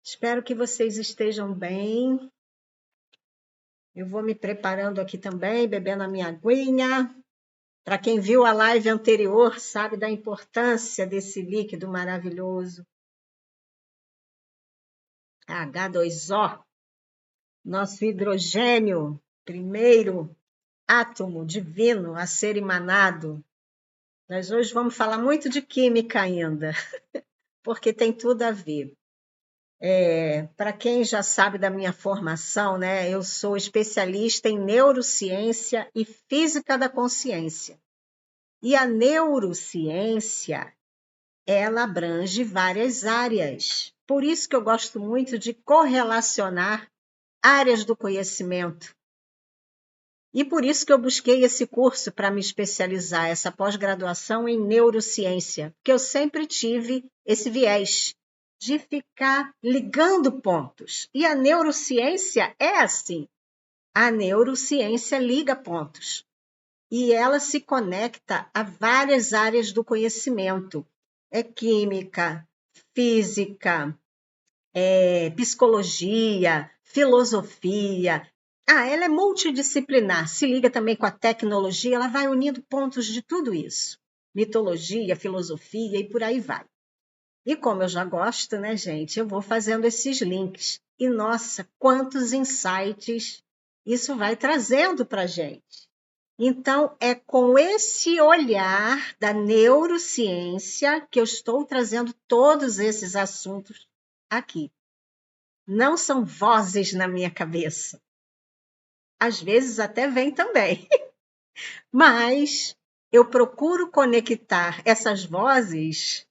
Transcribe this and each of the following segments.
Espero que vocês estejam bem. Eu vou me preparando aqui também, bebendo a minha aguinha. Para quem viu a live anterior, sabe da importância desse líquido maravilhoso. H2O, nosso hidrogênio, primeiro átomo divino a ser emanado. Nós hoje vamos falar muito de química ainda, porque tem tudo a ver. Para quem já sabe da minha formação, né, eu sou especialista em neurociência e física da consciência. E a neurociência, ela abrange várias áreas. Por isso que eu gosto muito de correlacionar áreas do conhecimento. E por isso que eu busquei esse curso para me especializar, essa pós-graduação em neurociência, porque eu sempre tive esse viés de ficar ligando pontos. E a neurociência é assim. A neurociência liga pontos. E ela se conecta a várias áreas do conhecimento. É química, física, psicologia, filosofia. Ela é multidisciplinar, se liga também com a tecnologia, ela vai unindo pontos de tudo isso. Mitologia, filosofia e por aí vai. E como eu já gosto, né, gente, eu vou fazendo esses links. E, nossa, quantos insights isso vai trazendo para a gente. Então, é com esse olhar da neurociência que eu estou trazendo todos esses assuntos aqui. Não são vozes na minha cabeça. Às vezes até vem também. Mas eu procuro conectar essas vozes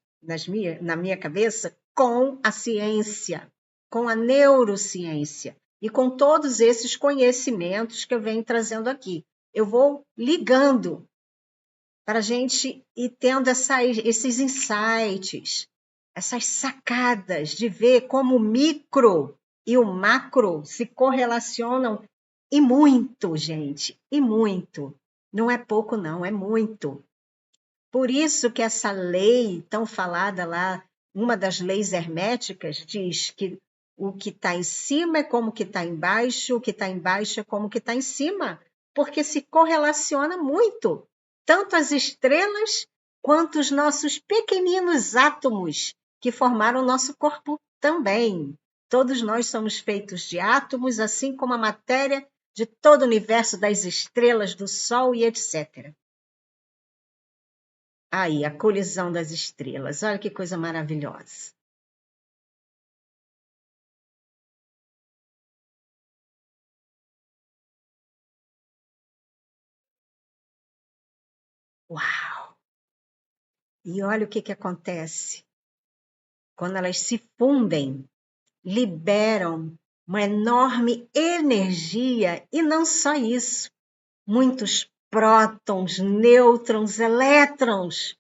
na minha cabeça com a ciência, com a neurociência e com todos esses conhecimentos que eu venho trazendo aqui. Eu vou ligando para a gente ir tendo esses insights, essas sacadas de ver como o micro e o macro se correlacionam e muito, gente, e muito. Não é pouco, não, é muito. Por isso que essa lei tão falada lá, uma das leis herméticas, diz que o que está em cima é como o que está embaixo, o que está embaixo é como o que está em cima, porque se correlaciona muito, tanto as estrelas quanto os nossos pequeninos átomos que formaram o nosso corpo também. Todos nós somos feitos de átomos, assim como a matéria de todo o universo, das estrelas, do Sol e etc. Aí, a colisão das estrelas. Olha que coisa maravilhosa. Uau! E olha o que acontece. Quando elas se fundem, liberam uma enorme energia, e não só isso, muitos prótons, nêutrons, elétrons,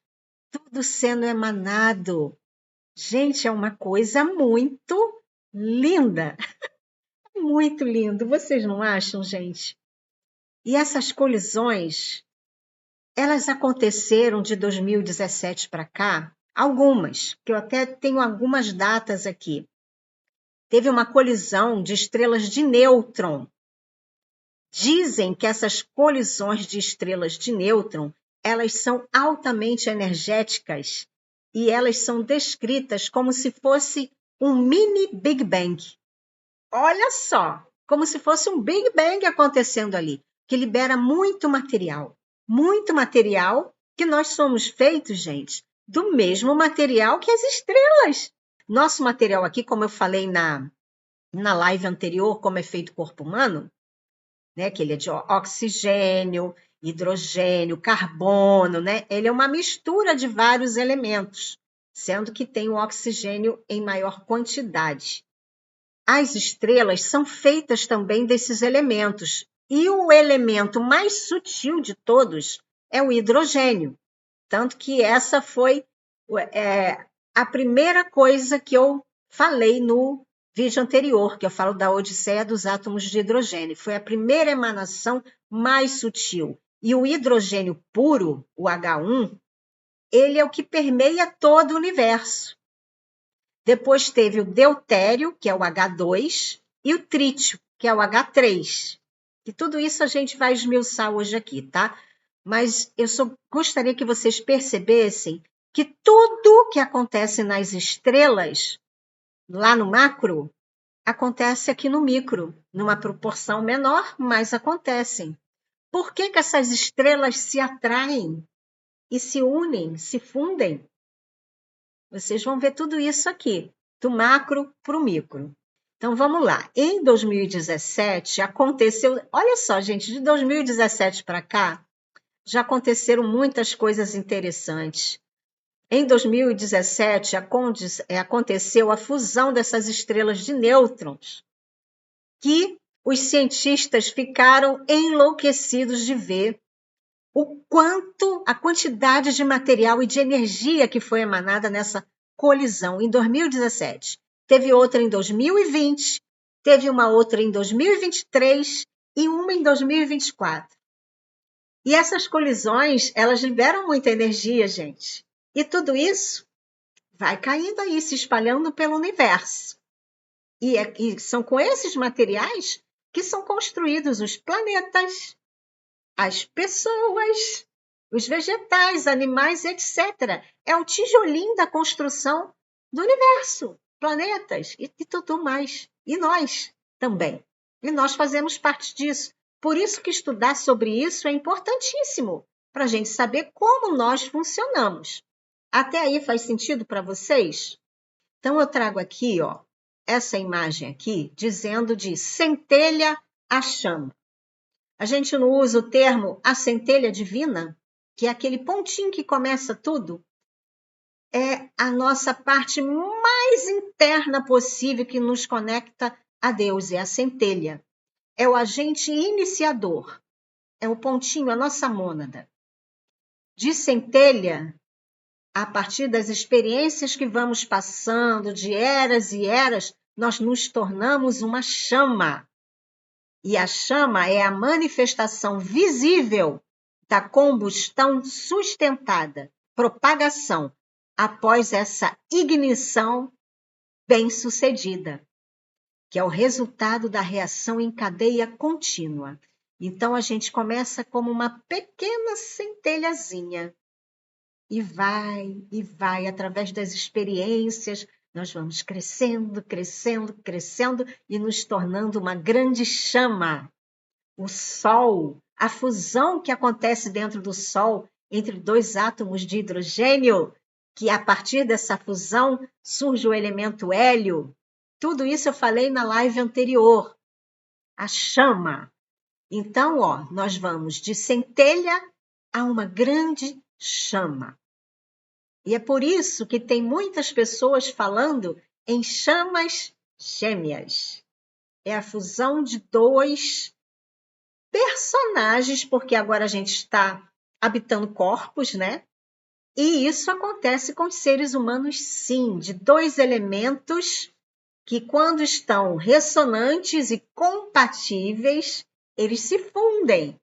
tudo sendo emanado. Gente, é uma coisa muito linda, muito lindo. Vocês não acham, gente? E essas colisões, elas aconteceram de 2017 para cá, algumas, que eu até tenho algumas datas aqui. Teve uma colisão de estrelas de nêutron. Dizem que essas colisões de estrelas de nêutron, elas são altamente energéticas e elas são descritas como se fosse um mini Big Bang. Olha só, como se fosse um Big Bang acontecendo ali, que libera muito material que nós somos feitos, gente, do mesmo material que as estrelas. Nosso material aqui, como eu falei na live anterior, como é feito o corpo humano, né, que ele é de oxigênio, hidrogênio, carbono, né? Ele é uma mistura de vários elementos, sendo que tem o oxigênio em maior quantidade. As estrelas são feitas também desses elementos, e o elemento mais sutil de todos é o hidrogênio. Tanto que essa foi a primeira coisa que eu falei no vídeo anterior, que eu falo da Odisseia dos átomos de hidrogênio. Foi a primeira emanação mais sutil. E o hidrogênio puro, o H1, ele é o que permeia todo o universo. Depois teve o deutério, que é o H2, e o trítio, que é o H3. E tudo isso a gente vai esmiuçar hoje aqui, tá? Mas eu só gostaria que vocês percebessem que tudo que acontece nas estrelas, lá no macro, acontece aqui no micro, numa proporção menor, mas acontecem. Por que que essas estrelas se atraem e se unem, se fundem? Vocês vão ver tudo isso aqui, do macro para o micro. Então, vamos lá. Em 2017, aconteceu... Olha só, gente, de 2017 para cá, já aconteceram muitas coisas interessantes. Em 2017, aconteceu a fusão dessas estrelas de nêutrons, que os cientistas ficaram enlouquecidos de ver a quantidade de material e de energia que foi emanada nessa colisão em 2017. Teve outra em 2020, teve uma outra em 2023 e uma em 2024. E essas colisões, elas liberam muita energia, gente. E tudo isso vai caindo aí, se espalhando pelo universo. E são com esses materiais que são construídos os planetas, as pessoas, os vegetais, animais, etc. É o tijolinho da construção do universo, planetas e tudo mais. E nós também. E nós fazemos parte disso. Por isso que estudar sobre isso é importantíssimo, para a gente saber como nós funcionamos. Até aí faz sentido para vocês? Então eu trago aqui, ó, essa imagem aqui, dizendo de centelha à chama. A gente não usa o termo a centelha divina, que é aquele pontinho que começa tudo. É a nossa parte mais interna possível que nos conecta a Deus, é a centelha. É o agente iniciador, é o pontinho, a nossa mônada. De centelha, a partir das experiências que vamos passando, de eras e eras, nós nos tornamos uma chama. E a chama é a manifestação visível da combustão sustentada, propagação, após essa ignição bem-sucedida, que é o resultado da reação em cadeia contínua. Então, a gente começa como uma pequena centelhazinha e vai, através das experiências, nós vamos crescendo, crescendo, crescendo e nos tornando uma grande chama. O Sol, a fusão que acontece dentro do Sol entre dois átomos de hidrogênio, que a partir dessa fusão surge o elemento hélio. Tudo isso eu falei na live anterior. A chama. Então, ó, nós vamos de centelha a uma grande chama. E é por isso que tem muitas pessoas falando em chamas gêmeas. É a fusão de dois personagens, porque agora a gente está habitando corpos, né? E isso acontece com os seres humanos, sim, de dois elementos que, quando estão ressonantes e compatíveis, eles se fundem.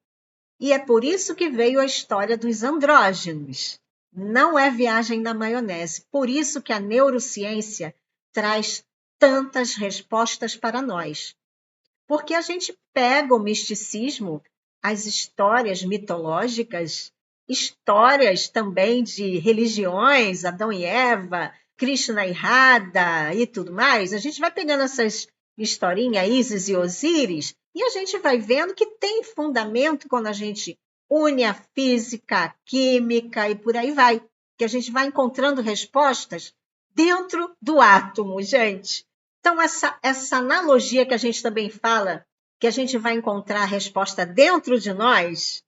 E é por isso que veio a história dos andrógenos. Não é viagem na maionese. Por isso que a neurociência traz tantas respostas para nós. Porque a gente pega o misticismo, as histórias mitológicas, histórias também de religiões, Adão e Eva, Krishna e Radha e tudo mais. A gente vai pegando essas historinhas, Ísis e Osíris, e a gente vai vendo que tem fundamento quando a gente une a física, a química e por aí vai. Que a gente vai encontrando respostas dentro do átomo, gente. Então, essa analogia que a gente também fala, que a gente vai encontrar a resposta dentro de nós,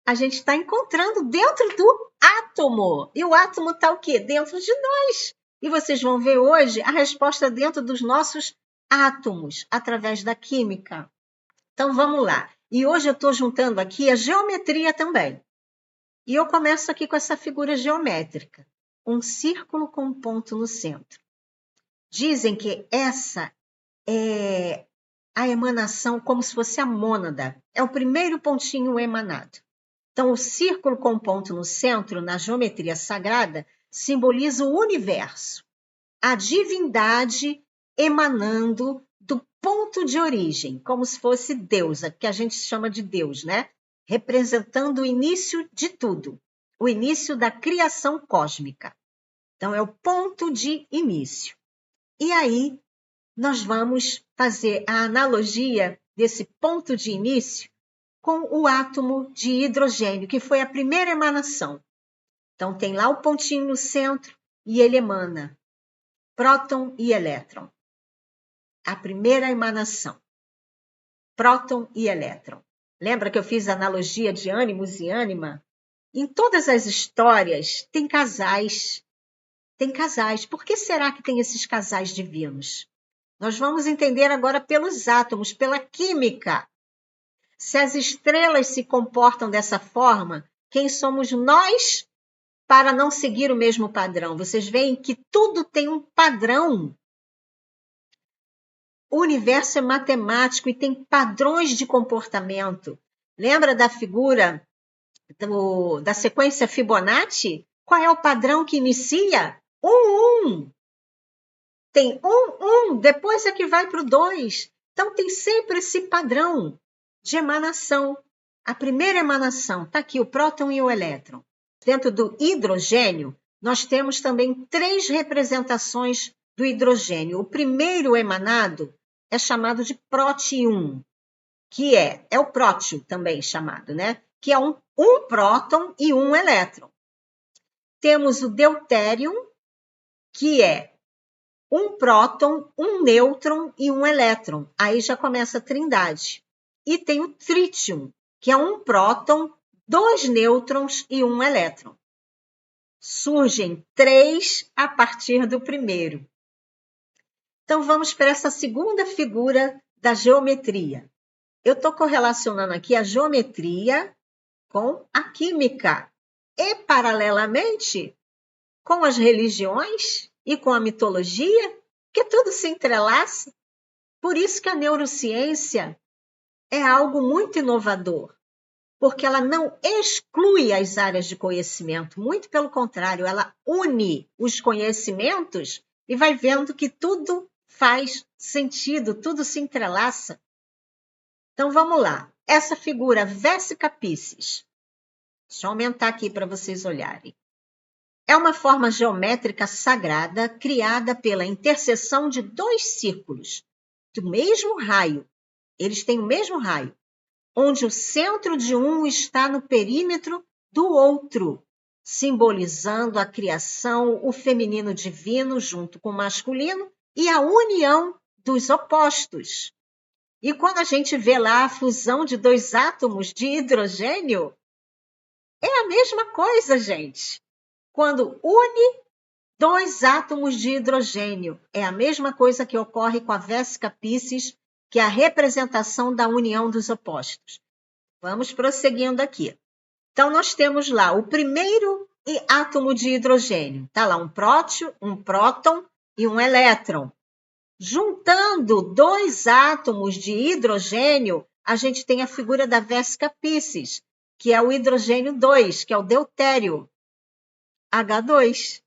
a gente está encontrando dentro do átomo. E o átomo está o quê? Dentro de nós. E vocês vão ver hoje a resposta dentro dos nossos átomos, através da química. Então, vamos lá. E hoje eu estou juntando aqui a geometria também. E eu começo aqui com essa figura geométrica. Um círculo com um ponto no centro. Dizem que essa é a emanação como se fosse a mônada. É o primeiro pontinho emanado. Então, o círculo com ponto no centro, na geometria sagrada, simboliza o universo. a divindade emanando do ponto de origem, como se fosse Deus, que a gente chama de Deus, né? Representando o início de tudo, o início da criação cósmica. Então, é o ponto de início. E aí, nós vamos fazer a analogia desse ponto de início com o átomo de hidrogênio, que foi a primeira emanação. Então, tem lá o pontinho no centro e ele emana próton e elétron. A primeira emanação, próton e elétron. Lembra que eu fiz a analogia de ânimos e ânima? Em todas as histórias tem casais. Tem casais. Por que será que tem esses casais divinos? Nós vamos entender agora pelos átomos, pela química. Se as estrelas se comportam dessa forma, quem somos nós para não seguir o mesmo padrão? Vocês veem que tudo tem um padrão. O universo é matemático e tem padrões de comportamento. Lembra da figura da sequência Fibonacci? Qual é o padrão que inicia? 1. Tem 1, depois é que vai para o 2. Então, tem sempre esse padrão de emanação. A primeira emanação, está aqui o próton e o elétron. Dentro do hidrogênio, nós temos também 3 representações do hidrogênio. O primeiro emanado é chamado de prótion, que é o prótio também chamado, né? Que é um próton e um elétron. Temos o deutérium, que é um próton, um nêutron e um elétron. Aí já começa a trindade. E tem o tritium, que é um próton, 2 nêutrons e um elétron. Surgem 3 a partir do primeiro. Então, vamos para essa segunda figura da geometria. Eu estou correlacionando aqui a geometria com a química e, paralelamente, com as religiões e com a mitologia, que tudo se entrelaça. Por isso que a neurociência é algo muito inovador, porque ela não exclui as áreas de conhecimento, muito pelo contrário, ela une os conhecimentos e vai vendo que tudo faz sentido, tudo se entrelaça. Então, vamos lá. Essa figura Vesica Piscis, deixa eu aumentar aqui para vocês olharem. É uma forma geométrica sagrada criada pela interseção de 2 círculos do mesmo raio. Eles têm o mesmo raio, onde o centro de um está no perímetro do outro, simbolizando a criação, o feminino divino junto com o masculino e a união dos opostos. E quando a gente vê lá a fusão de 2 átomos de hidrogênio, é a mesma coisa, gente. Quando une 2 átomos de hidrogênio, é a mesma coisa que ocorre com a Vesica Piscis, que é a representação da união dos opostos. Vamos prosseguindo aqui. Então, nós temos lá o primeiro átomo de hidrogênio. Está lá um próton e um elétron. Juntando 2 átomos de hidrogênio, a gente tem a figura da Vesica Piscis, que é o hidrogênio 2, que é o deutério. H2.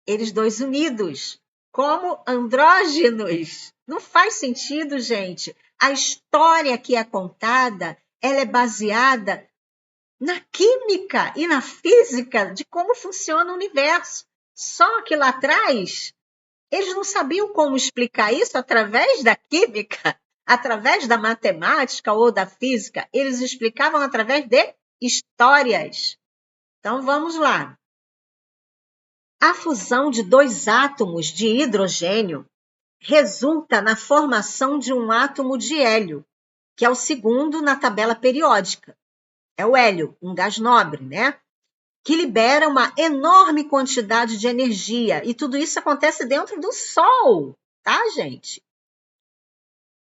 Eles 2 unidos, como andrógenos. Não faz sentido, gente. A história que é contada, ela é baseada na química e na física de como funciona o universo. Só que lá atrás, eles não sabiam como explicar isso através da química, através da matemática ou da física. Eles explicavam através de histórias. Então, vamos lá. A fusão de 2 átomos de hidrogênio resulta na formação de um átomo de hélio, que é o segundo na tabela periódica. É o hélio, um gás nobre, né? Que libera uma enorme quantidade de energia. E tudo isso acontece dentro do Sol, tá, gente?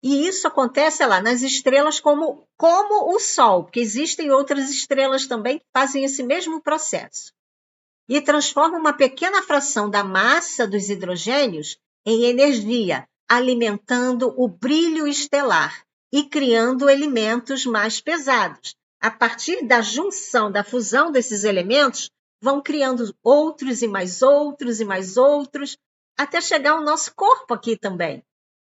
E isso acontece lá nas estrelas como o Sol, porque existem outras estrelas também que fazem esse mesmo processo. E transforma uma pequena fração da massa dos hidrogênios em energia, alimentando o brilho estelar e criando elementos mais pesados. A partir da junção, da fusão desses elementos, vão criando outros e mais outros e mais outros, até chegar ao nosso corpo aqui também.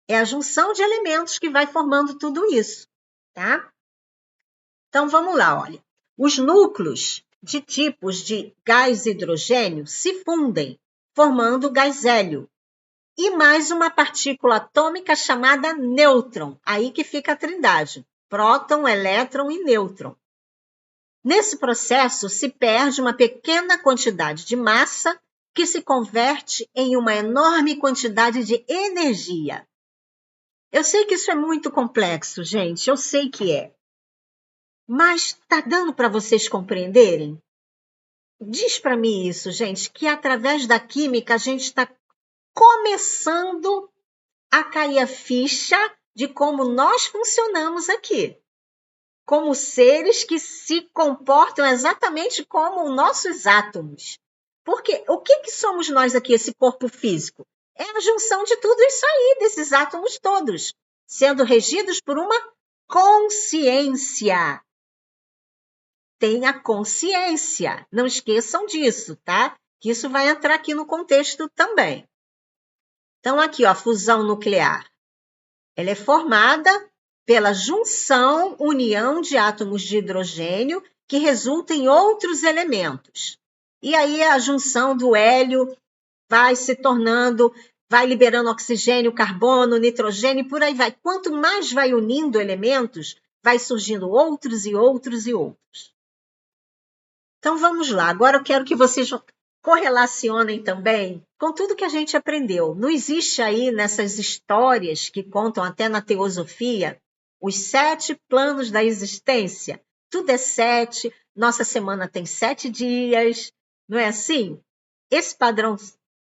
É a junção de elementos que vai formando tudo isso, tá? Então, vamos lá, olha. Os núcleos de tipos de gás hidrogênio se fundem, formando o gás hélio. E mais uma partícula atômica chamada nêutron. Aí que fica a trindade. Próton, elétron e nêutron. Nesse processo, se perde uma pequena quantidade de massa que se converte em uma enorme quantidade de energia. Eu sei que isso é muito complexo, gente. Eu sei que é. Mas está dando para vocês compreenderem? Diz para mim isso, gente, que através da química a gente está começando a cair a ficha de como nós funcionamos aqui. Como seres que se comportam exatamente como os nossos átomos. Porque o que somos nós aqui, esse corpo físico? É a junção de tudo isso aí, desses átomos todos, sendo regidos por uma consciência. Tenha consciência. Não esqueçam disso, tá? Que isso vai entrar aqui no contexto também. Então, aqui, ó, a fusão nuclear. Ela é formada pela junção, união de átomos de hidrogênio que resulta em outros elementos. E aí a junção do hélio vai se tornando, vai liberando oxigênio, carbono, nitrogênio, por aí vai. Quanto mais vai unindo elementos, vai surgindo outros e outros e outros. Então vamos lá, agora eu quero que vocês correlacionem também com tudo que a gente aprendeu. Não existe aí nessas histórias que contam até na teosofia os 7 planos da existência. Tudo é 7, nossa semana tem 7 dias, não é assim? Esse padrão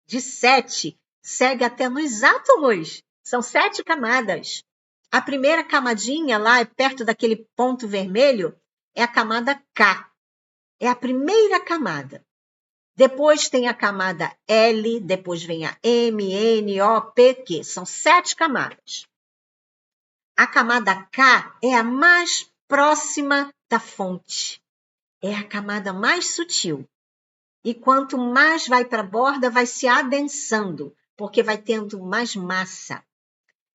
de 7 segue até nos átomos. São 7 camadas. A primeira camadinha lá, perto daquele ponto vermelho, é a camada K. É a primeira camada. Depois tem a camada L, depois vem a M, N, O, P, Q. São 7 camadas. A camada K é a mais próxima da fonte. É a camada mais sutil. E quanto mais vai para a borda, vai se adensando, porque vai tendo mais massa.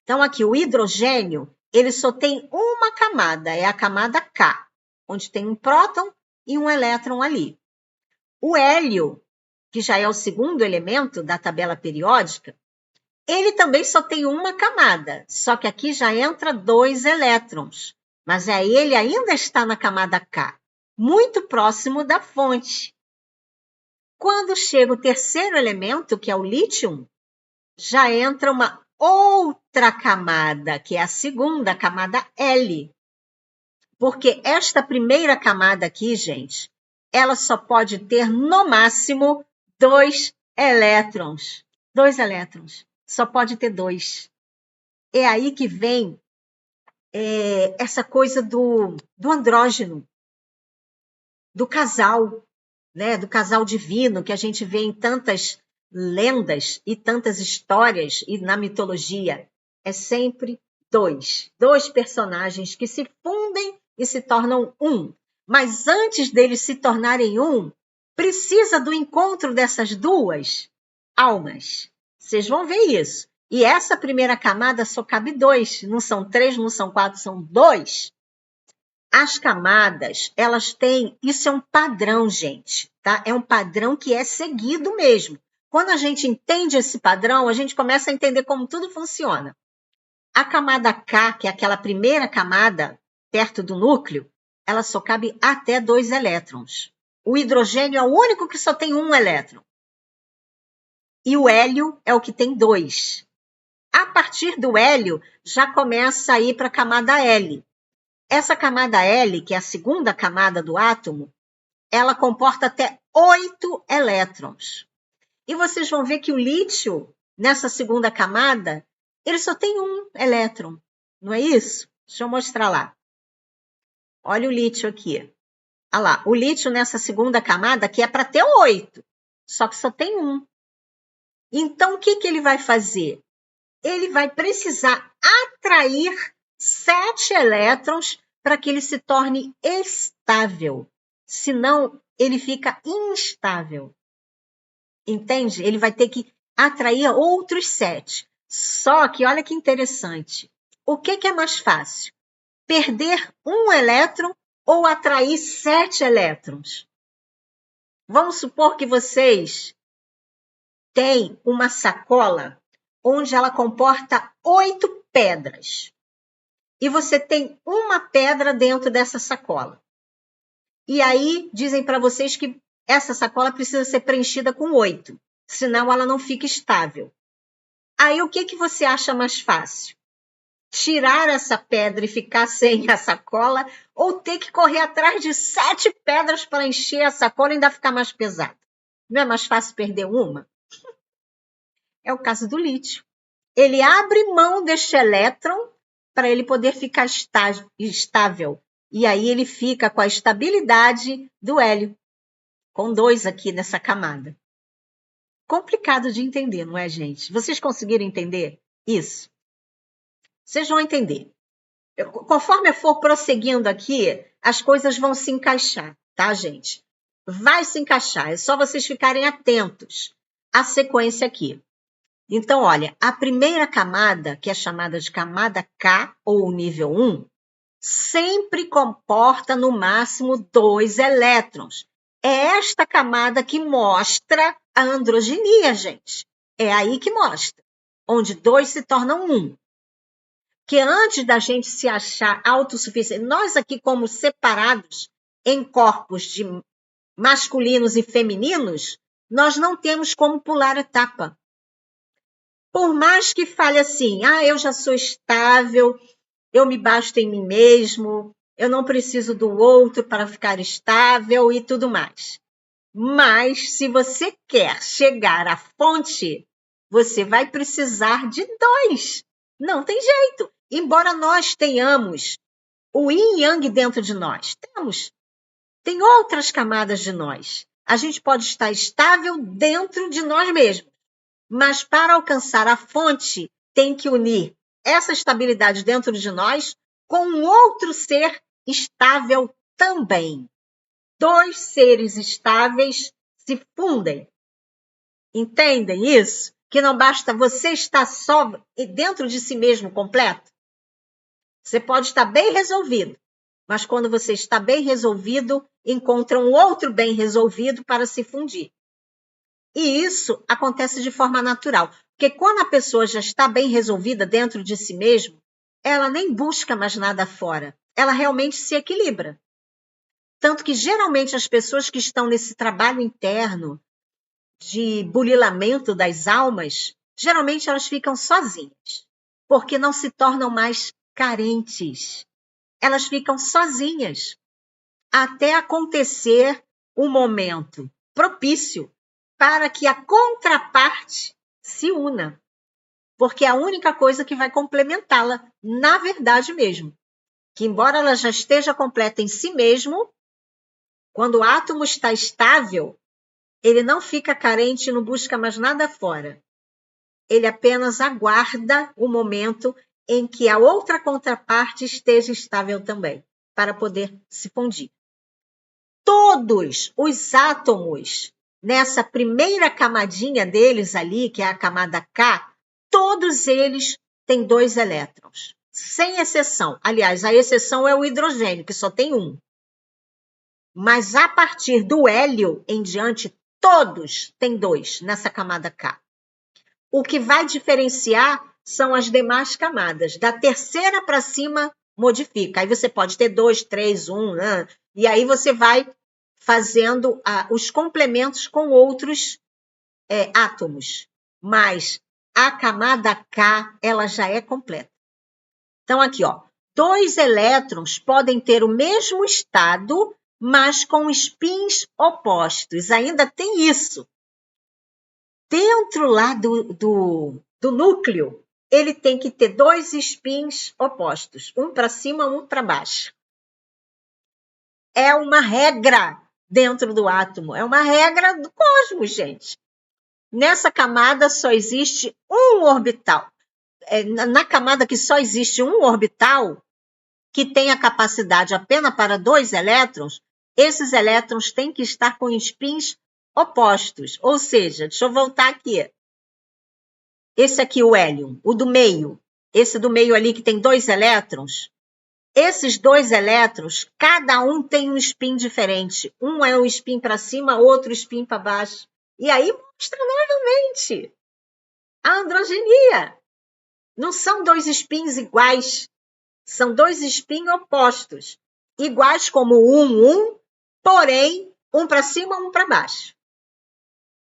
Então, aqui, o hidrogênio, ele só tem uma camada, é a camada K, onde tem um próton e um elétron ali. O hélio, que já é o segundo elemento da tabela periódica, ele também só tem uma camada, só que aqui já entra 2 elétrons, mas aí ele ainda está na camada K, muito próximo da fonte. Quando chega o terceiro elemento, que é o lítio, já entra uma outra camada, que é a segunda, a camada L. Porque esta primeira camada aqui, gente, ela só pode ter, no máximo, 2 elétrons. 2 elétrons. Só pode ter 2. É aí que vem essa coisa do andrógeno, do casal, né? Do casal divino, que a gente vê em tantas lendas e tantas histórias e na mitologia. É sempre 2. 2 personagens que se fundem e se tornam um. Mas antes deles se tornarem um, precisa do encontro dessas 2 almas. Vocês vão ver isso. E essa primeira camada só cabe 2. Não são 3, não são 4, são 2. As camadas, elas têm... Isso é um padrão, gente, tá? É um padrão que é seguido mesmo. Quando a gente entende esse padrão, a gente começa a entender como tudo funciona. A camada K, que é aquela primeira camada perto do núcleo, ela só cabe até 2 elétrons. O hidrogênio é o único que só tem 1 elétron. E o hélio é o que tem 2. A partir do hélio, já começa a ir para a camada L. Essa camada L, que é a segunda camada do átomo, ela comporta até 8 elétrons. E vocês vão ver que o lítio, nessa segunda camada, ele só tem 1 elétron. Não é isso? Deixa eu mostrar lá. Olha o lítio aqui. Olha lá, o lítio nessa segunda camada aqui é para ter 8, só que só tem 1. Então, o que ele vai fazer? Ele vai precisar atrair 7 elétrons para que ele se torne estável. Senão, ele fica instável. Entende? Ele vai ter que atrair outros 7. Só que, olha que interessante, o que é mais fácil? Perder um elétron ou atrair 7 elétrons? Vamos supor que vocês têm uma sacola onde ela comporta 8 pedras. E você tem uma pedra dentro dessa sacola. E aí dizem para vocês que essa sacola precisa ser preenchida com 8, senão ela não fica estável. Aí o que você acha mais fácil? Tirar essa pedra e ficar sem a sacola, ou ter que correr atrás de 7 pedras para encher a sacola e ainda ficar mais pesada? Não é mais fácil perder uma? É o caso do lítio. Ele abre mão deste elétron para ele poder ficar estável. E aí ele fica com a estabilidade do hélio, com 2 aqui nessa camada. Complicado de entender, não é, gente? Vocês conseguiram entender isso? Vocês vão entender. Conforme eu for prosseguindo aqui, as coisas vão se encaixar, tá, gente? Vai se encaixar, é só vocês ficarem atentos à sequência aqui. Então, olha, a primeira camada, que é chamada de camada K, ou nível 1, sempre comporta no máximo 2 elétrons. É esta camada que mostra a androginia, gente. É aí que mostra, onde 2 se tornam 1. Que antes da gente se achar autossuficiente, nós aqui como separados em corpos de masculinos e femininos, nós não temos como pular etapa. Por mais que fale assim, eu já sou estável, eu me basto em mim mesmo, eu não preciso do outro para ficar estável e tudo mais. Mas, se você quer chegar à fonte, você vai precisar de 2. Não tem jeito. Embora nós tenhamos o yin e yang dentro de nós, tem outras camadas de nós. A gente pode estar estável dentro de nós mesmos. Mas para alcançar a fonte, tem que unir essa estabilidade dentro de nós com um outro ser estável também. 2 seres estáveis se fundem. Entendem isso? Que não basta você estar só dentro de si mesmo completo. Você pode estar bem resolvido, mas quando você está bem resolvido, encontra um outro bem resolvido para se fundir. E isso acontece de forma natural, porque quando a pessoa já está bem resolvida dentro de si mesmo, ela nem busca mais nada fora, ela realmente se equilibra. Tanto que geralmente as pessoas que estão nesse trabalho interno de burilamento das almas, geralmente elas ficam sozinhas, porque não se tornam mais carentes. Elas ficam sozinhas, até acontecer um momento propício para que a contraparte se una. Porque é a única coisa que vai complementá-la, na verdade mesmo. Que embora ela já esteja completa em si mesmo, quando o átomo está estável, ele não fica carente e não busca mais nada fora. Ele apenas aguarda o momento em que a outra contraparte esteja estável também, para poder se fundir. Todos os átomos, nessa primeira camadinha deles ali, que é a camada K, todos eles têm 2 elétrons, sem exceção. Aliás, a exceção é o hidrogênio, que só tem 1. Mas a partir do hélio em diante, todos têm 2 nessa camada K. O que vai diferenciar são as demais camadas. Da terceira para cima, modifica. Aí você pode ter 2, 3, 1, e aí você vai fazendo os complementos com outros átomos. Mas a camada K, ela já é completa. Então, aqui, 2 elétrons podem ter o mesmo estado, mas com spins opostos. Ainda tem isso. Dentro lá do núcleo, ele tem que ter 2 spins opostos. Um para cima, um para baixo. É uma regra dentro do átomo. É uma regra do cosmos, gente. Nessa camada só existe um orbital. Na camada que só existe um orbital, que tem a capacidade apenas para 2 elétrons, esses elétrons têm que estar com spins opostos. Ou seja, deixa eu voltar aqui. esse aqui, o hélio, o do meio, esse do meio ali que tem 2 elétrons, esses 2 elétrons, cada um tem um spin diferente. Um é um spin para cima, outro spin para baixo. E aí mostra novamente a androgenia. Não são 2 spins iguais, são 2 spins opostos. Iguais como 1, porém, um para cima, um para baixo.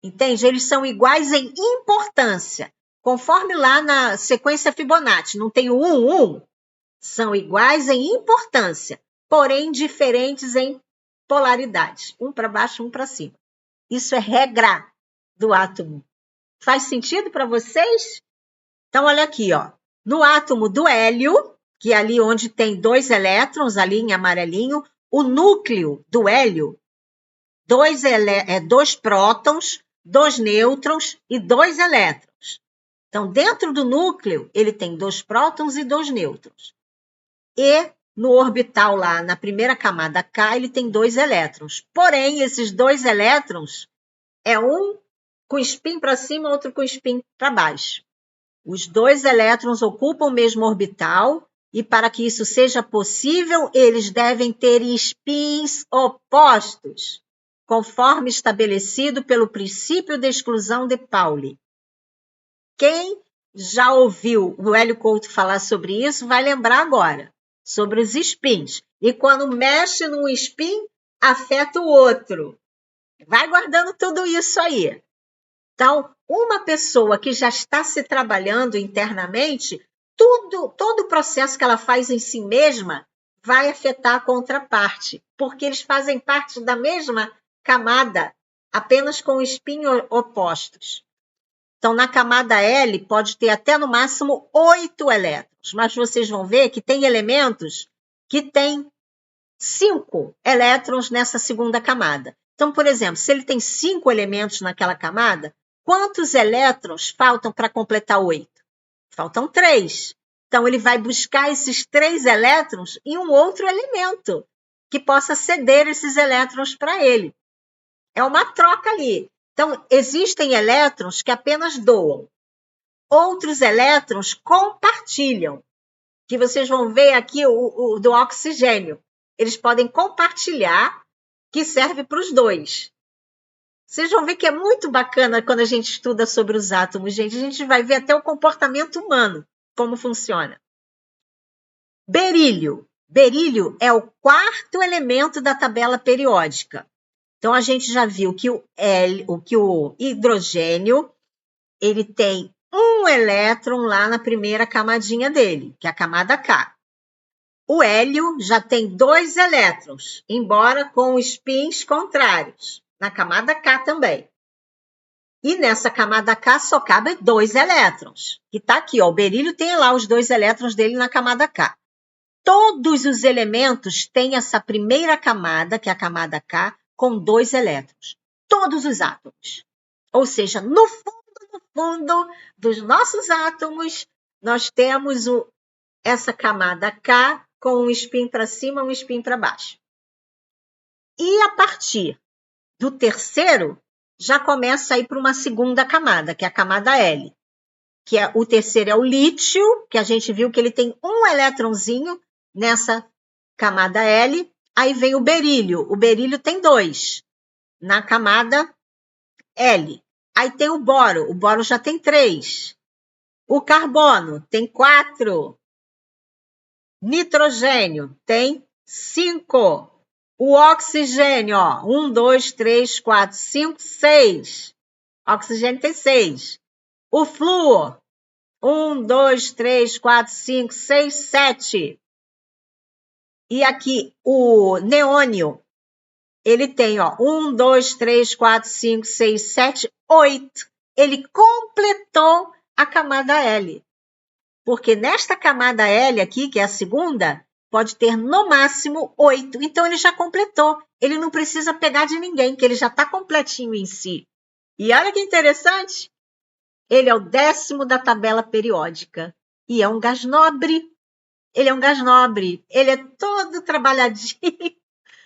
Entende? Eles são iguais em importância. Conforme lá na sequência Fibonacci, não tem o 1, são iguais em importância, porém diferentes em polaridade. Um para baixo, um para cima. Isso é regra do átomo. Faz sentido para vocês? Então, olha aqui, ó. No átomo do hélio, que é ali onde tem 2 elétrons, ali em amarelinho, o núcleo do hélio, 2 prótons, 2 nêutrons e 2 elétrons. Então, dentro do núcleo, ele tem 2 prótons e 2 nêutrons. E no orbital lá, na primeira camada K, ele tem 2 elétrons. Porém, esses 2 elétrons é um com spin para cima, outro com spin para baixo. Os 2 elétrons ocupam o mesmo orbital e para que isso seja possível, eles devem ter spins opostos, conforme estabelecido pelo princípio de exclusão de Pauli. Quem já ouviu o Hélio Couto falar sobre isso vai lembrar agora, sobre os spins. E quando mexe num spin, afeta o outro. Vai guardando tudo isso aí. Então, uma pessoa que já está se trabalhando internamente, todo o processo que ela faz em si mesma vai afetar a contraparte, porque eles fazem parte da mesma camada, apenas com spin opostos. Então, na camada L, pode ter até no máximo 8 elétrons, mas vocês vão ver que tem elementos que têm 5 elétrons nessa segunda camada. Então, por exemplo, se ele tem 5 elementos naquela camada, quantos elétrons faltam para completar 8? Faltam 3. Então, ele vai buscar esses 3 elétrons em um outro elemento que possa ceder esses elétrons para ele. É uma troca ali. Então, existem elétrons que apenas doam. Outros elétrons compartilham, que vocês vão ver aqui o do oxigênio. Eles podem compartilhar, que serve para os 2. Vocês vão ver que é muito bacana quando a gente estuda sobre os átomos, gente. A gente vai ver até o comportamento humano, como funciona. Berílio. Berílio é o 4º elemento da tabela periódica. Então, a gente já viu que o hidrogênio ele tem um elétron lá na primeira camadinha dele, que é a camada K. O hélio já tem 2 elétrons, embora com spins contrários, na camada K também. E nessa camada K só cabem 2 elétrons, que está aqui, ó, o berílio tem lá os 2 elétrons dele na camada K. Todos os elementos têm essa primeira camada, que é a camada K, com 2 elétrons. Todos os átomos. Ou seja, no fundo dos nossos átomos, nós temos essa camada K com um spin para cima, um spin para baixo. E a partir do terceiro, já começa a ir para uma segunda camada, que é a camada L. Que é, o terceiro é o lítio, que a gente viu que ele tem um elétronzinho nessa camada L. Aí vem o berílio. O berílio tem 2 na camada L. Aí tem o boro já tem 3. O carbono tem 4. Nitrogênio tem 5. O oxigênio, ó, 1, 2, 3, 4, 5, 6. Oxigênio tem 6. O flúor, 1, 2, 3, 4, 5, 6, 7. E aqui, o neônio, ele tem, ó, 1, 2, 3, 4, 5, 6, 7, 8. Ele completou a camada L. Porque nesta camada L aqui, que é a segunda, pode ter no máximo 8. Então, ele já completou. Ele não precisa pegar de ninguém, que ele já está completinho em si. E olha que interessante. Ele é o 10º da tabela periódica. E é um gás nobre. Ele é um gás nobre. Ele é todo trabalhadinho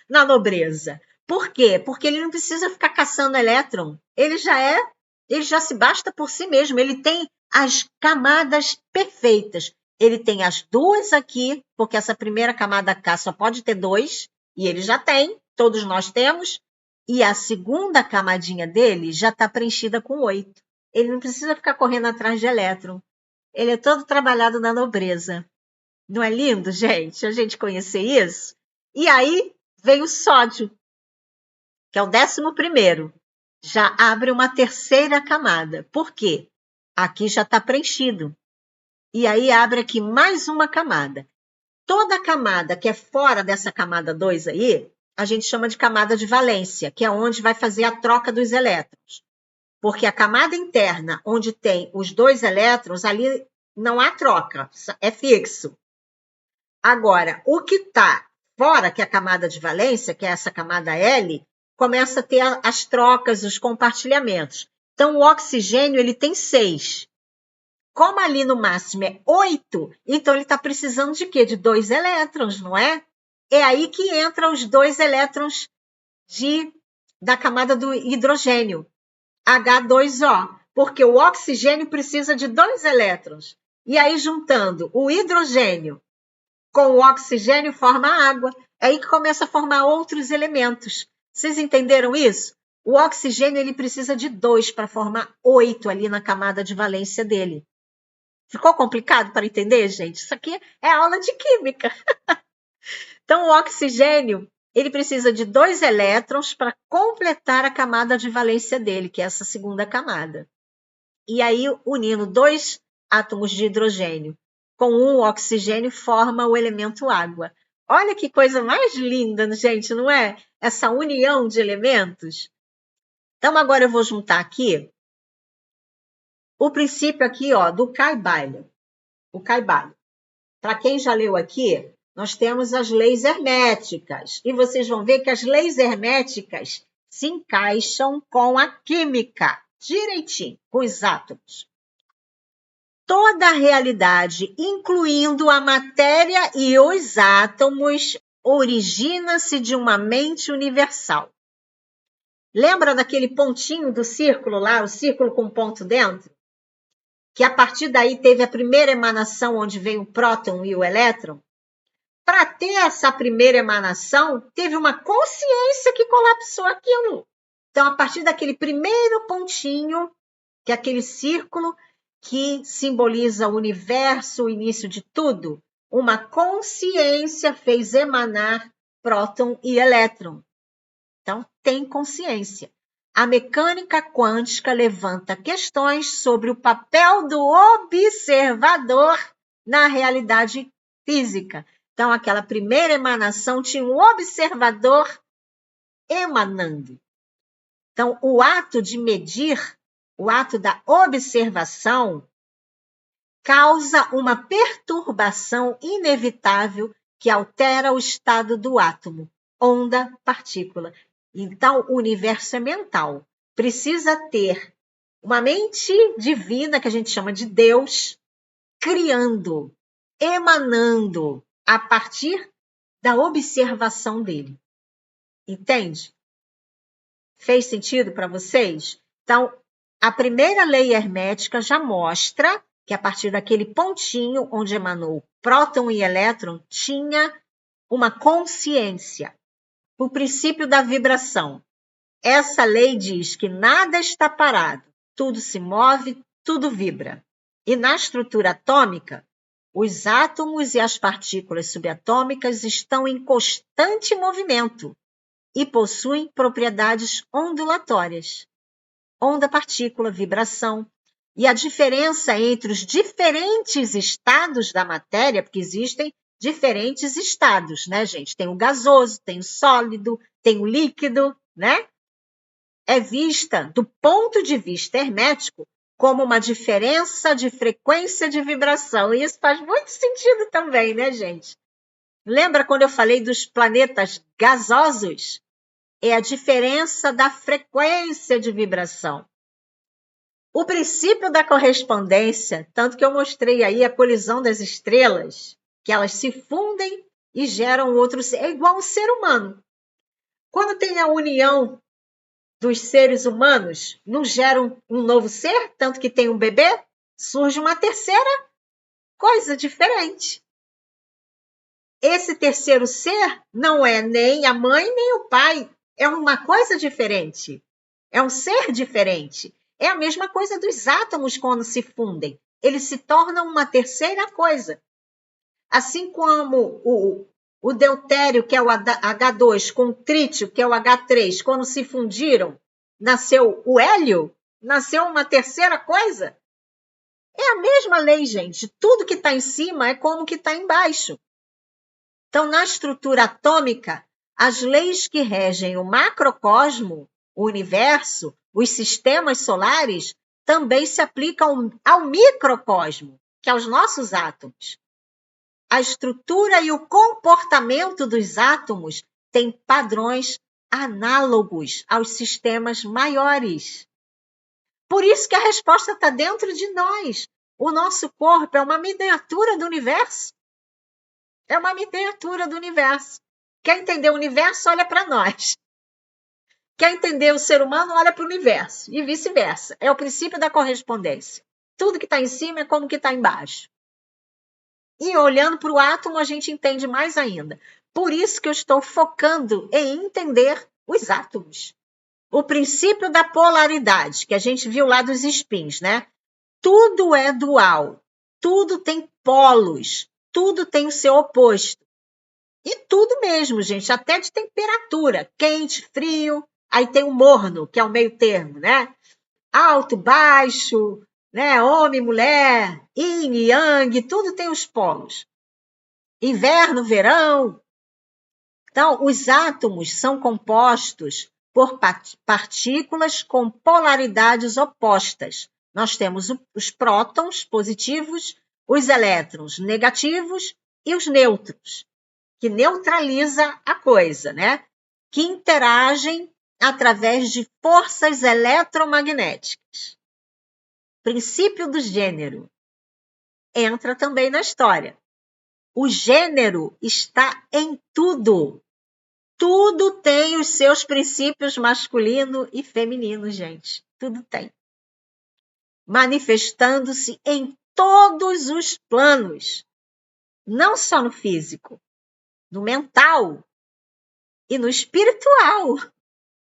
na nobreza. Por quê? Porque ele não precisa ficar caçando elétron. Ele já se basta por si mesmo. Ele tem as camadas perfeitas. Ele tem as duas aqui, porque essa primeira camada K só pode ter 2, e ele já tem, todos nós temos, e a segunda camadinha dele já está preenchida com 8. Ele não precisa ficar correndo atrás de elétron. Ele é todo trabalhado na nobreza. Não é lindo, gente? A gente conhecer isso? E aí vem o sódio, que é o 11º. Já abre uma terceira camada. Por quê? Aqui já está preenchido. E aí abre aqui mais uma camada. Toda camada que é fora dessa camada 2 aí, a gente chama de camada de valência, que é onde vai fazer a troca dos elétrons. Porque a camada interna, onde tem os 2 elétrons, ali não há troca, é fixo. Agora, o que está fora, que é a camada de valência, que é essa camada L, começa a ter as trocas, os compartilhamentos. Então, o oxigênio ele tem 6. Como ali no máximo é 8, então ele está precisando de quê? De 2 elétrons, não é? É aí que entram os 2 elétrons da camada do hidrogênio, H2O, porque o oxigênio precisa de 2 elétrons. E aí, juntando o hidrogênio com o oxigênio, forma a água. É aí que começa a formar outros elementos. Vocês entenderam isso? O oxigênio ele precisa de 2 para formar 8 ali na camada de valência dele. Ficou complicado para entender, gente? Isso aqui é aula de química. Então, o oxigênio ele precisa de 2 elétrons para completar a camada de valência dele, que é essa segunda camada. E aí, unindo 2 átomos de hidrogênio com um oxigênio, forma o elemento água. Olha que coisa mais linda, gente, não é? Essa união de elementos. Então, agora eu vou juntar aqui o princípio aqui, ó, do Caibalion. O Caibalion. Para quem já leu aqui, nós temos as leis herméticas. E vocês vão ver que as leis herméticas se encaixam com a química, direitinho, com os átomos. Toda a realidade, incluindo a matéria e os átomos, origina-se de uma mente universal. Lembra daquele pontinho do círculo lá, o círculo com ponto dentro? Que a partir daí teve a primeira emanação, onde veio o próton e o elétron? Para ter essa primeira emanação, teve uma consciência que colapsou aquilo. Então, a partir daquele primeiro pontinho, que é aquele círculo que simboliza o universo, o início de tudo, uma consciência fez emanar próton e elétron. Então, tem consciência. A mecânica quântica levanta questões sobre o papel do observador na realidade física. Então, aquela primeira emanação tinha um observador emanando. Então, o ato de medir, o ato da observação, causa uma perturbação inevitável que altera o estado do átomo, onda, partícula. Então, o universo é mental. Precisa ter uma mente divina, que a gente chama de Deus, criando, emanando, a partir da observação dele. Entende? Fez sentido para vocês? Então, a primeira lei hermética já mostra que a partir daquele pontinho onde emanou próton e elétron, tinha uma consciência. O princípio da vibração. Essa lei diz que nada está parado, tudo se move, tudo vibra. E na estrutura atômica, os átomos e as partículas subatômicas estão em constante movimento e possuem propriedades ondulatórias. Onda, partícula, vibração. E a diferença entre os diferentes estados da matéria, porque existem diferentes estados, né, gente? Tem o gasoso, tem o sólido, tem o líquido, né? É vista, do ponto de vista hermético, como uma diferença de frequência de vibração. E isso faz muito sentido também, né, gente? Lembra quando eu falei dos planetas gasosos? É a diferença da frequência de vibração. O princípio da correspondência, tanto que eu mostrei aí a colisão das estrelas, que elas se fundem e geram outro ser, é igual um ser humano. Quando tem a união dos seres humanos, não gera um novo ser, tanto que tem um bebê? surge uma terceira coisa diferente. Esse terceiro ser não é nem a mãe nem o pai, é uma coisa diferente, é um ser diferente. É a mesma coisa dos átomos quando se fundem, eles se tornam uma terceira coisa. Assim como o deutério, que é o H2, com o trítio, que é o H3, quando se fundiram, nasceu o hélio, nasceu uma terceira coisa. É a mesma lei, gente. Tudo que está em cima é como que está embaixo. Então, na estrutura atômica, as leis que regem o macrocosmo, o universo, os sistemas solares, também se aplicam ao microcosmo, que é os nossos átomos. A estrutura e o comportamento dos átomos têm padrões análogos aos sistemas maiores. Por isso que a resposta está dentro de nós. O nosso corpo é uma miniatura do universo. É uma miniatura do universo. Quer entender o universo, olha para nós. Quer entender o ser humano, olha para o universo. E vice-versa. É o princípio da correspondência. Tudo que está em cima é como que está embaixo. E olhando para o átomo, a gente entende mais ainda. Por isso que eu estou focando em entender os átomos. O princípio da polaridade, que a gente viu lá dos spins, né? Tudo é dual. Tudo tem polos. Tudo tem o seu oposto. E tudo mesmo, gente, até de temperatura. Quente, frio. Aí tem o morno, que é o meio termo, né? Alto, baixo, né? Homem, mulher, yin, yang, tudo tem os polos. Inverno, verão. Então, os átomos são compostos por partículas com polaridades opostas. Nós temos os prótons positivos, os elétrons negativos e os nêutrons, que neutraliza a coisa, né? Que interagem através de forças eletromagnéticas. Princípio do gênero entra também na história. O gênero está em tudo. Tudo tem os seus princípios masculino e feminino, gente. Tudo tem. Manifestando-se em todos os planos. Não só no físico, no mental e no espiritual.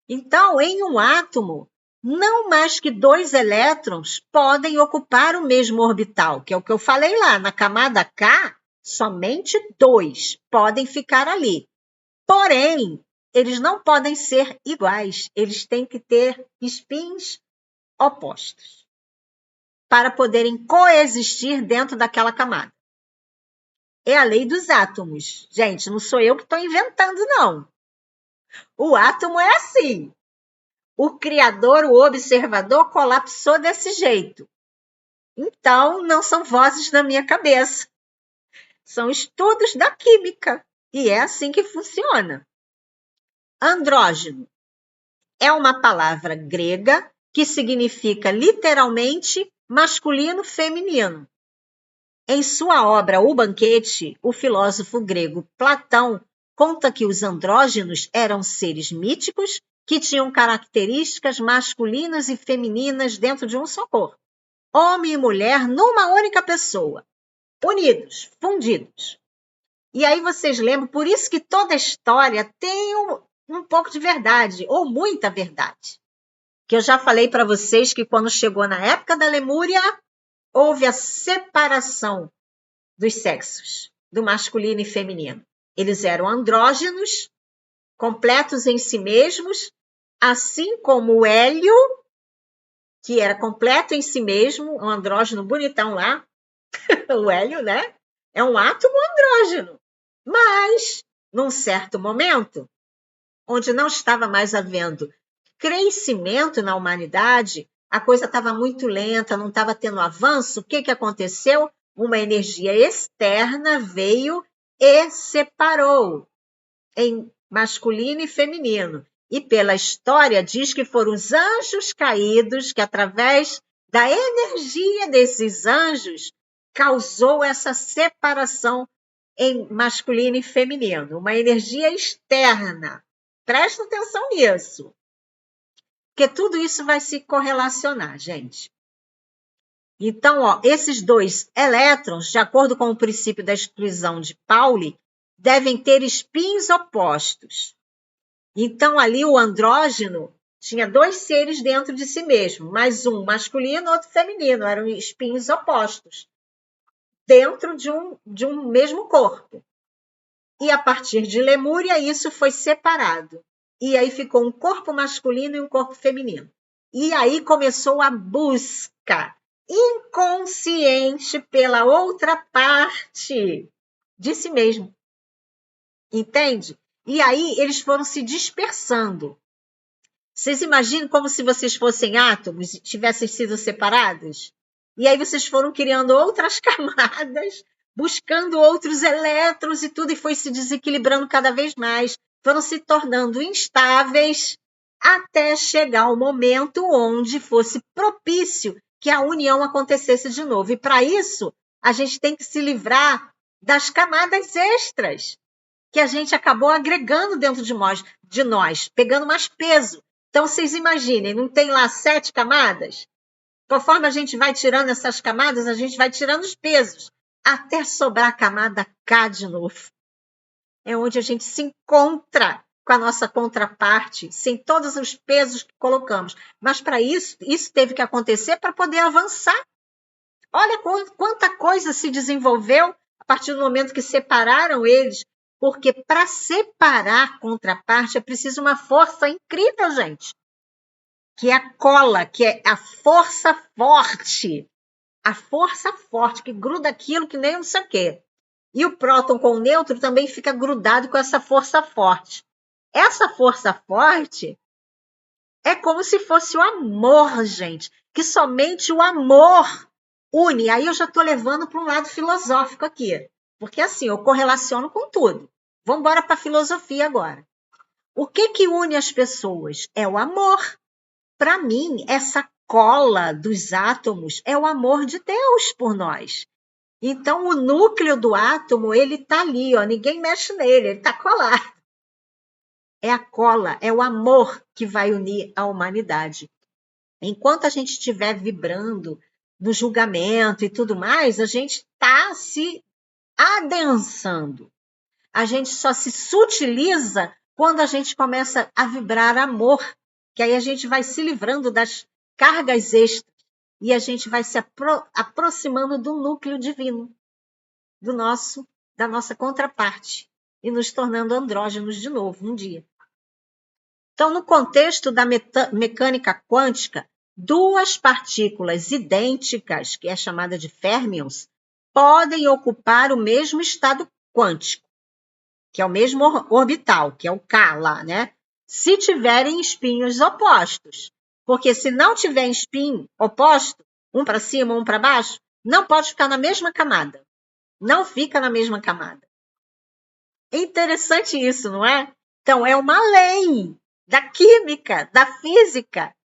Então, em um átomo, não mais que 2 elétrons podem ocupar o mesmo orbital, que é o que eu falei lá. Na camada K, somente 2 podem ficar ali. Porém, eles não podem ser iguais. Eles têm que ter spins opostos para poderem coexistir dentro daquela camada. É a lei dos átomos. Gente, não sou eu que estou inventando, não. O átomo é assim. O criador, o observador, colapsou desse jeito. Então, não são vozes da minha cabeça. São estudos da química. E é assim que funciona. Andrógeno é uma palavra grega que significa literalmente masculino-feminino. Em sua obra O Banquete, o filósofo grego Platão conta que os andrógenos eram seres míticos que tinham características masculinas e femininas dentro de um só corpo. Homem e mulher numa única pessoa, unidos, fundidos. E aí vocês lembram, por isso que toda a história tem um pouco de verdade, ou muita verdade. Que eu já falei para vocês que quando chegou na época da Lemúria, houve a separação dos sexos, do masculino e feminino. Eles eram andrógenos, completos em si mesmos, assim como o hélio, que era completo em si mesmo, um andrógeno bonitão lá, o hélio, né? É um átomo andrógeno. Mas, num certo momento, onde não estava mais havendo crescimento na humanidade, a coisa estava muito lenta, não estava tendo avanço, o que aconteceu? Uma energia externa veio e separou em masculino e feminino. E pela história diz que foram os anjos caídos que, através da energia desses anjos, causou essa separação em masculino e feminino. Uma energia externa. Presta atenção nisso. Porque tudo isso vai se correlacionar, gente. Então, ó, esses dois elétrons, de acordo com o princípio da exclusão de Pauli, devem ter espinhos opostos. Então, ali o andrógeno tinha dois seres dentro de si mesmo, mas um masculino e outro feminino, eram espinhos opostos, dentro de um mesmo corpo. E a partir de Lemúria, isso foi separado. E aí ficou um corpo masculino e um corpo feminino. E aí começou a busca inconsciente pela outra parte de si mesmo. Entende? E aí eles foram se dispersando. Vocês imaginam como se vocês fossem átomos e tivessem sido separados? E aí vocês foram criando outras camadas, buscando outros elétrons e tudo, e foi se desequilibrando cada vez mais. Foram se tornando instáveis até chegar o momento onde fosse propício que a união acontecesse de novo. E para isso, a gente tem que se livrar das camadas extras que a gente acabou agregando dentro de nós, pegando mais peso. Então, vocês imaginem, não tem lá 7 camadas? Conforme a gente vai tirando essas camadas, a gente vai tirando os pesos, até sobrar a camada K de novo. É onde a gente se encontra com a nossa contraparte, sem todos os pesos que colocamos. Mas para isso teve que acontecer para poder avançar. Olha quanta coisa se desenvolveu a partir do momento que separaram eles, porque para separar a contraparte é preciso uma força incrível, gente. Que é a cola, que é a força forte. A força forte, que gruda aquilo que nem não sei o quê. E o próton com o nêutron também fica grudado com essa força forte. Essa força forte é como se fosse o amor, gente. Que somente o amor une. Aí eu já estou levando para um lado filosófico aqui. Porque assim, eu correlaciono com tudo. Vamos embora para a filosofia agora. O que une as pessoas? É o amor. Para mim, essa cola dos átomos é o amor de Deus por nós. Então, o núcleo do átomo, ele está ali, ó, ninguém mexe nele, ele está colado. É a cola, é o amor que vai unir a humanidade. Enquanto a gente estiver vibrando no julgamento e tudo mais, a gente está se adensando. A gente só se sutiliza quando a gente começa a vibrar amor, que aí a gente vai se livrando das cargas extras e a gente vai se aproximando do núcleo divino, da nossa contraparte, e nos tornando andrógenos de novo um dia. Então, no contexto da mecânica quântica, duas partículas idênticas, que é chamada de férmions, podem ocupar o mesmo estado quântico, que é o mesmo orbital, que é o K lá, né? Se tiverem espinhos opostos. Porque se não tiver espinho oposto, um para cima, um para baixo, não pode ficar na mesma camada. Não fica na mesma camada. É interessante isso, não é? Então, é uma lei da química, da física.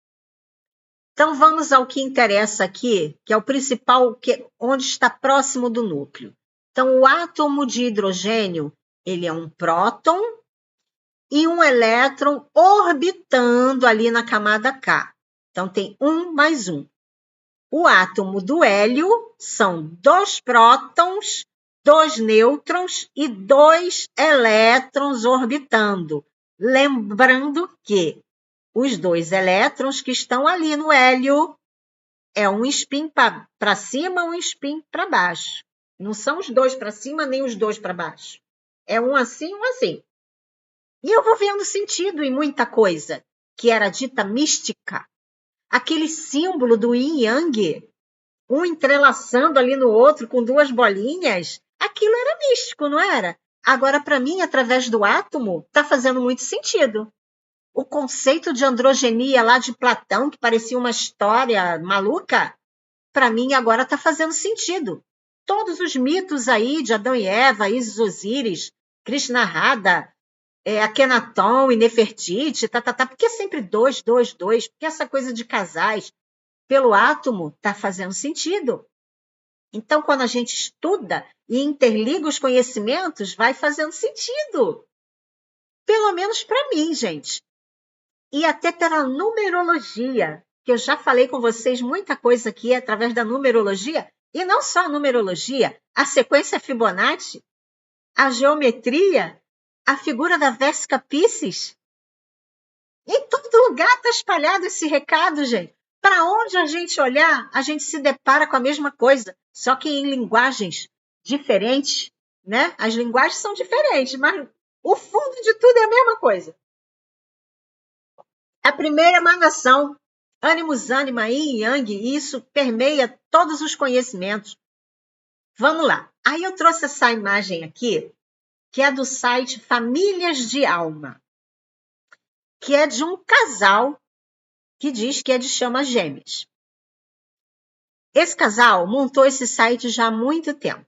Então, vamos ao que interessa aqui, que é o principal, onde está próximo do núcleo. Então, o átomo de hidrogênio, ele é um próton e um elétron orbitando ali na camada K. Então, tem 1 mais 1. O átomo do hélio são 2 prótons, 2 nêutrons e 2 elétrons orbitando. Lembrando que os 2 elétrons que estão ali no hélio é um spin para cima, um spin para baixo. Não são os 2 para cima, nem os 2 para baixo. É um assim, um assim. E eu vou vendo sentido em muita coisa que era dita mística. Aquele símbolo do yin yang, um entrelaçando ali no outro com 2 bolinhas, aquilo era místico, não era? Agora, para mim, através do átomo, está fazendo muito sentido. O conceito de androgenia lá de Platão, que parecia uma história maluca, para mim agora está fazendo sentido. Todos os mitos aí de Adão e Eva, Isis, Osíris, Krishna Radha, Akhenaton e Nefertiti, porque é sempre 2, 2, 2, porque essa coisa de casais pelo átomo está fazendo sentido. Então, quando a gente estuda e interliga os conhecimentos, vai fazendo sentido. Pelo menos para mim, gente. E até pela numerologia. que eu já falei com vocês muita coisa aqui através da numerologia, e não só a numerologia, a sequência Fibonacci, a geometria, a figura da Vesica Piscis. Em todo lugar está espalhado esse recado, gente. Para onde a gente olhar, a gente se depara com a mesma coisa, só que em linguagens diferentes, né? As linguagens são diferentes, mas o fundo de tudo é a mesma coisa. A primeira emanação, ânimos, ânima, yin e yang, isso permeia todos os conhecimentos. Vamos lá. Aí eu trouxe essa imagem aqui, que é do site Famílias de Alma, que é de um casal que diz que é de chamas gêmeas. Esse casal montou esse site já há muito tempo.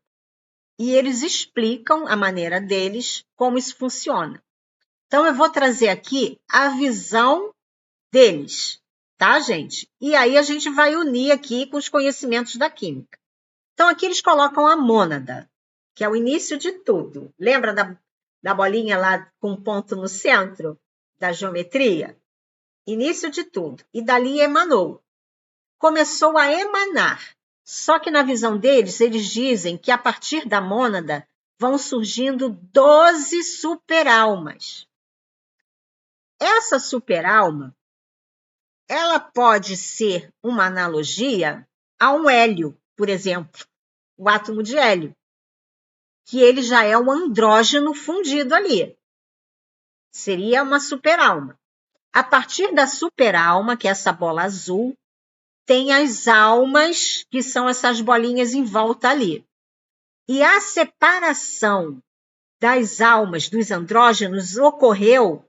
E eles explicam a maneira deles, como isso funciona. Então, eu vou trazer aqui a visão deles, tá, gente? E aí a gente vai unir aqui com os conhecimentos da química. Então, aqui eles colocam a mônada, que é o início de tudo. Lembra da bolinha lá com um ponto no centro da geometria? Início de tudo. E dali emanou. Começou a emanar. Só que na visão deles, eles dizem que a partir da mônada vão surgindo 12 superalmas. Essa superalma, ela pode ser uma analogia a um hélio, por exemplo, o átomo de hélio, que ele já é um andrógeno fundido ali. Seria uma superalma. A partir da superalma, que é essa bola azul, tem as almas, que são essas bolinhas em volta ali. E a separação das almas dos andrógenos ocorreu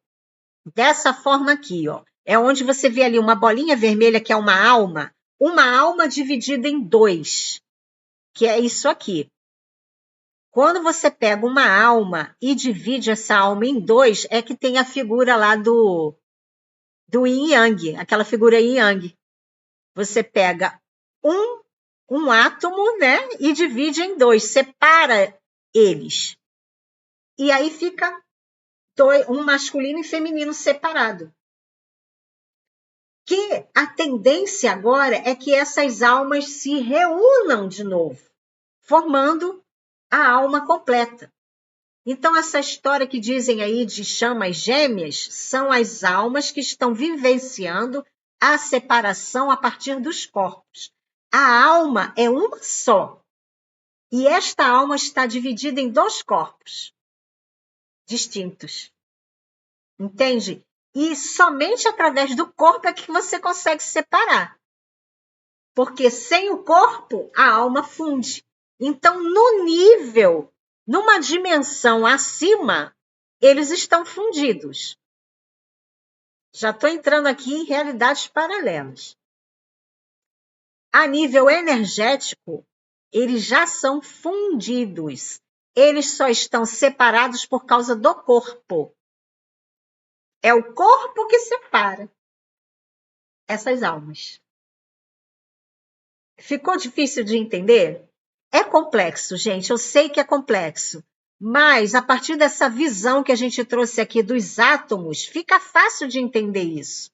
dessa forma aqui, ó. É onde você vê ali uma bolinha vermelha, que é uma alma dividida em dois, que é isso aqui. Quando você pega uma alma e divide essa alma em dois, é que tem a figura lá do yin yang, aquela figura yin yang. Você pega um átomo, né, e divide em dois, separa eles. E aí fica um masculino e feminino separado. Que a tendência agora é que essas almas se reúnam de novo, formando a alma completa. Então, essa história que dizem aí de chamas gêmeas são as almas que estão vivenciando a separação a partir dos corpos. A alma é uma só. E esta alma está dividida em dois corpos distintos. Entende? E somente através do corpo é que você consegue separar. Porque sem o corpo, a alma funde. Então, no nível, numa dimensão acima, eles estão fundidos. Já estou entrando aqui em realidades paralelas. A nível energético, eles já são fundidos. Eles só estão separados por causa do corpo. É o corpo que separa essas almas. Ficou difícil de entender? É complexo, gente. Eu sei que é complexo. Mas, a partir dessa visão que a gente trouxe aqui dos átomos, fica fácil de entender isso.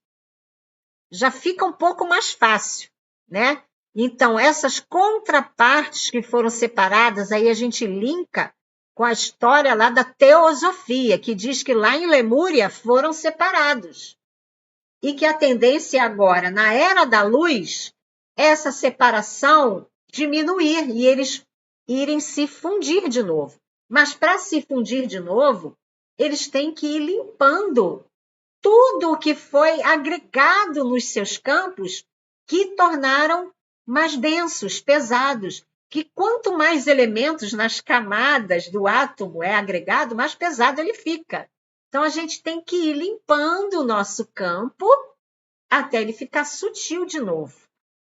Já fica um pouco mais fácil, né? Então, essas contrapartes que foram separadas, aí a gente linka com a história lá da teosofia, que diz que lá em Lemúria foram separados. E que a tendência agora, na Era da Luz, essa separação diminuir e eles irem se fundir de novo. Mas para se fundir de novo, eles têm que ir limpando tudo o que foi agregado nos seus campos, que tornaram mais densos, pesados, que quanto mais elementos nas camadas do átomo é agregado, mais pesado ele fica. Então, a gente tem que ir limpando o nosso campo até ele ficar sutil de novo.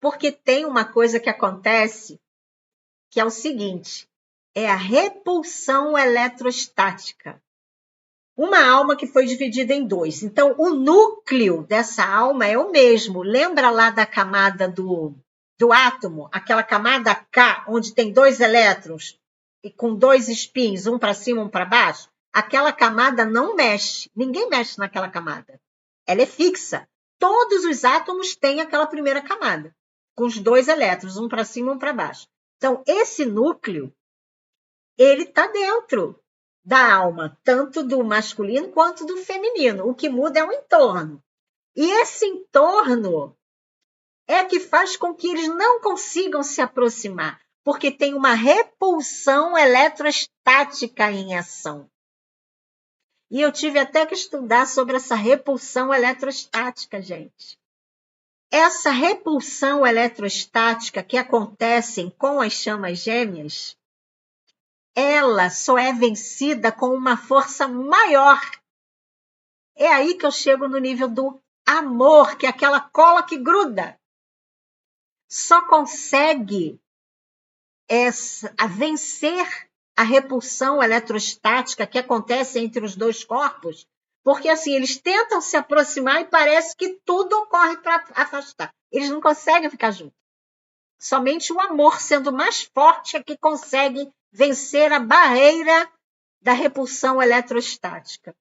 Porque tem uma coisa que acontece, que é o seguinte, é a repulsão eletrostática. Uma alma que foi dividida em dois. Então, o núcleo dessa alma é o mesmo. Lembra lá da camada do átomo? Aquela camada K, onde tem dois elétrons e com dois spins, um para cima, um para baixo? Aquela camada não mexe. Ninguém mexe naquela camada. Ela é fixa. todos os átomos têm aquela primeira camada, com os dois elétrons, um para cima e um para baixo. Então, esse núcleo, ele está dentro da alma, tanto do masculino quanto do feminino. O que muda é o entorno. E esse entorno é que faz com que eles não consigam se aproximar, porque tem uma repulsão eletrostática em ação. E eu tive até que estudar sobre essa repulsão eletrostática, gente. Essa repulsão eletrostática que acontece com as chamas gêmeas, ela só é vencida com uma força maior. É aí que eu chego no nível do amor, que é aquela cola que gruda. Só consegue vencer a repulsão eletrostática que acontece entre os dois corpos, porque assim, eles tentam se aproximar e parece que tudo ocorre para afastar. Eles não conseguem ficar juntos. Somente o amor, sendo mais forte, é que consegue vencer a barreira da repulsão eletrostática.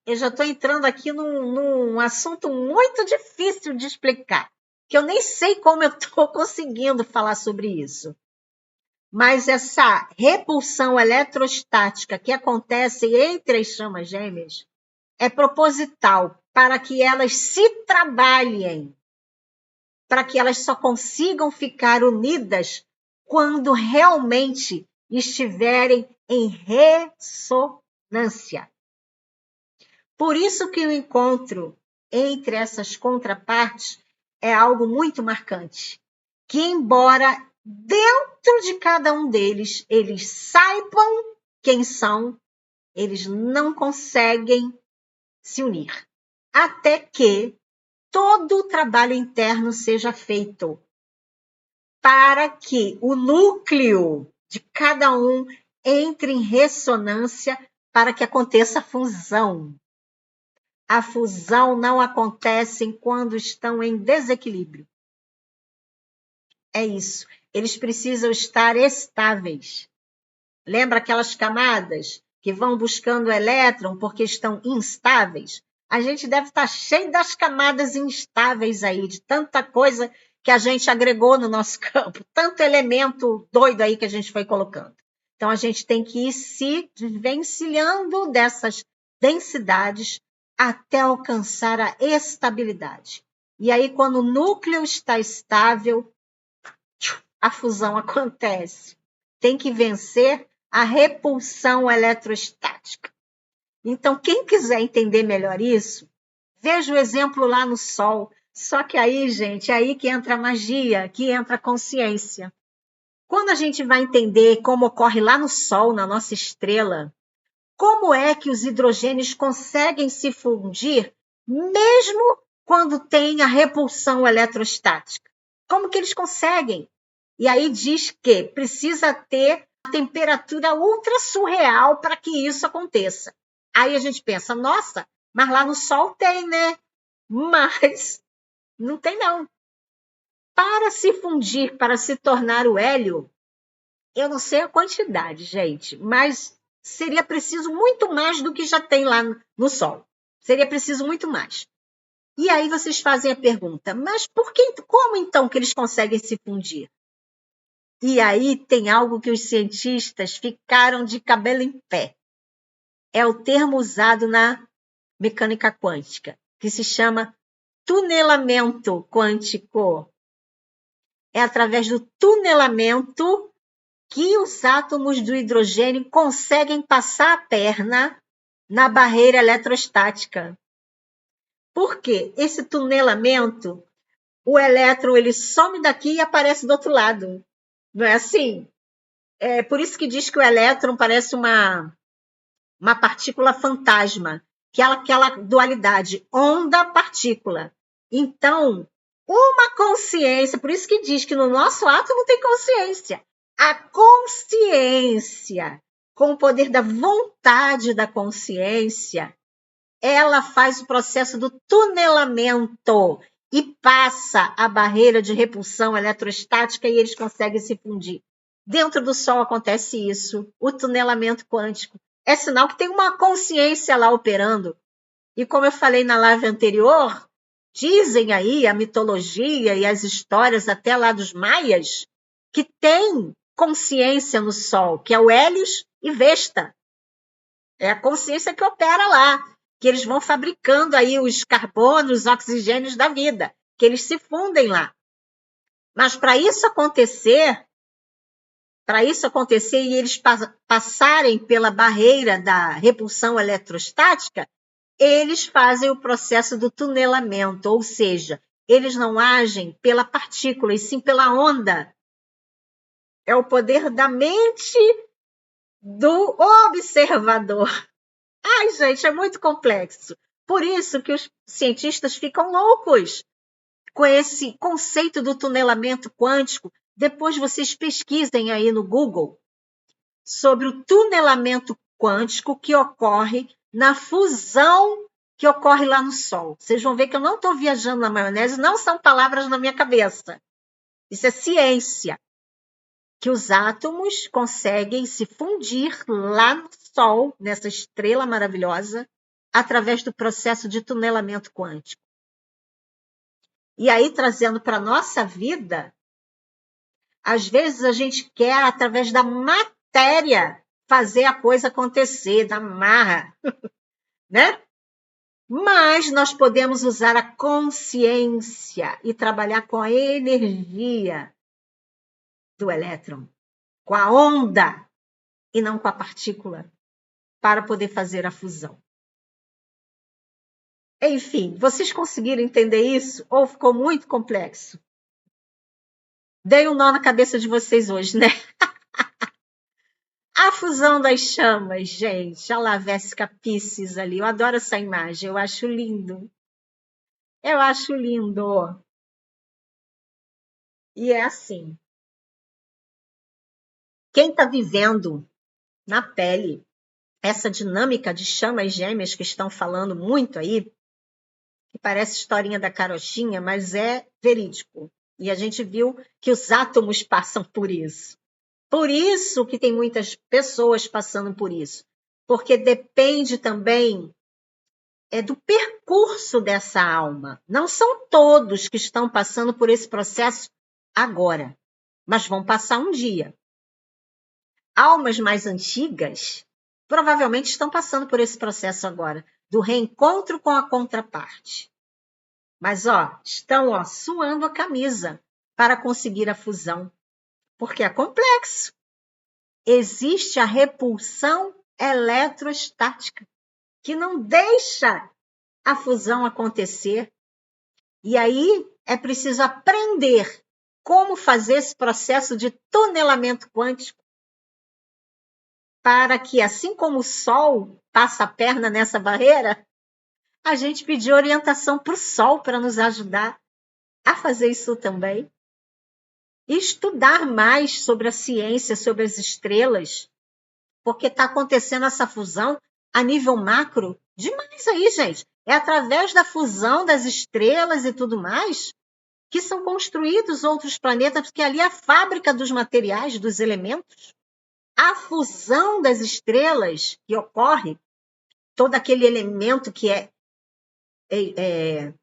Eu já estou entrando aqui num assunto muito difícil de explicar, que eu nem sei como eu estou conseguindo falar sobre isso. Mas essa repulsão eletrostática que acontece entre as chamas gêmeas é proposital para que elas se trabalhem, para que elas só consigam ficar unidas quando realmente estiverem em ressonância. Por isso que o encontro entre essas contrapartes é algo muito marcante, que embora dentro de cada um deles eles saibam quem são, eles não conseguem se unir, até que todo o trabalho interno seja feito para que o núcleo de cada um entre em ressonância para que aconteça a fusão. A fusão não acontece quando estão em desequilíbrio. É isso. Eles precisam estar estáveis. Lembra aquelas camadas que vão buscando o elétron porque estão instáveis? A gente deve estar cheio das camadas instáveis aí, de tanta coisa que a gente agregou no nosso campo, tanto elemento doido aí que a gente foi colocando. Então, a gente tem que ir se desvencilhando dessas densidades até alcançar a estabilidade. E aí, quando o núcleo está estável, a fusão acontece. Tem que vencer a repulsão eletrostática. Então, quem quiser entender melhor isso, veja o exemplo lá no Sol. Só que aí, gente, é aí que entra a magia, que entra a consciência. Quando a gente vai entender como ocorre lá no Sol, na nossa estrela, como é que os hidrogênios conseguem se fundir, mesmo quando tem a repulsão eletrostática? Como que eles conseguem? E aí diz que precisa ter uma temperatura ultra surreal para que isso aconteça. Aí a gente pensa, nossa, mas lá no Sol tem, né? Mas não tem, não. Para se fundir, para se tornar o hélio, eu não sei a quantidade, gente, mas seria preciso muito mais do que já tem lá no Sol. Seria preciso muito mais. E aí vocês fazem a pergunta, mas como então que eles conseguem se fundir? E aí tem algo que os cientistas ficaram de cabelo em pé. É o termo usado na mecânica quântica, que se chama tunelamento quântico. É através do tunelamento que os átomos do hidrogênio conseguem passar a perna na barreira eletrostática. Por quê? Esse tunelamento, o elétron ele some daqui e aparece do outro lado. Não é assim? É por isso que diz que o elétron parece uma partícula fantasma, que é aquela dualidade onda-partícula. Então, uma consciência, por isso que diz que no nosso átomo tem consciência. A consciência, com o poder da vontade da consciência, ela faz o processo do tunelamento e passa a barreira de repulsão eletrostática e eles conseguem se fundir. Dentro do Sol acontece isso, o tunelamento quântico. É sinal que tem uma consciência lá operando. E como eu falei na live anterior, Dizem aí a mitologia e as histórias até lá dos maias que tem consciência no Sol, que é o Hélios e Vesta. É a consciência que opera lá, que eles vão fabricando aí os carbonos, os oxigênios da vida, que eles se fundem lá. Mas para isso acontecer e eles passarem pela barreira da repulsão eletrostática, eles fazem o processo do tunelamento, ou seja, eles não agem pela partícula, e sim pela onda. É o poder da mente do observador. Ai, gente, é muito complexo. Por isso que os cientistas ficam loucos com esse conceito do tunelamento quântico. Depois vocês pesquisem aí no Google sobre o tunelamento quântico que ocorre na fusão que ocorre lá no Sol. Vocês vão ver que eu não estou viajando na maionese, não são palavras na minha cabeça. Isso é ciência. Que os átomos conseguem se fundir lá no Sol, nessa estrela maravilhosa, através do processo de tunelamento quântico. E aí, trazendo para a nossa vida, às vezes a gente quer, através da matéria, fazer a coisa acontecer, da marra, né? Mas nós podemos usar a consciência e trabalhar com a energia do elétron, com a onda, e não com a partícula, para poder fazer a fusão. Enfim, vocês conseguiram entender isso? Ou ficou muito complexo? Dei um nó na cabeça de vocês hoje, né? A fusão das chamas, gente. Olha lá, Vésica Piscis ali. Eu adoro essa imagem, eu acho lindo. Eu acho lindo. E é assim. Quem está vivendo na pele essa dinâmica de chamas gêmeas que estão falando muito aí, que parece historinha da carochinha, mas é verídico. E a gente viu que os átomos passam por isso. Por isso que tem muitas pessoas passando por isso. Porque depende também do percurso dessa alma. Não são todos que estão passando por esse processo agora, mas vão passar um dia. Almas mais antigas provavelmente estão passando por esse processo agora, do reencontro com a contraparte. Mas, estão suando a camisa para conseguir a fusão, porque é complexo. Existe a repulsão eletrostática, que não deixa a fusão acontecer. E aí é preciso aprender como fazer esse processo de tunelamento quântico para que, assim como o Sol passa a perna nessa barreira, a gente pedir orientação para o Sol para nos ajudar a fazer isso também. E estudar mais sobre a ciência, sobre as estrelas, porque está acontecendo essa fusão a nível macro demais aí, gente. É através da fusão das estrelas e tudo mais que são construídos outros planetas, porque ali é a fábrica dos materiais, dos elementos. A fusão das estrelas que ocorre, todo aquele elemento que é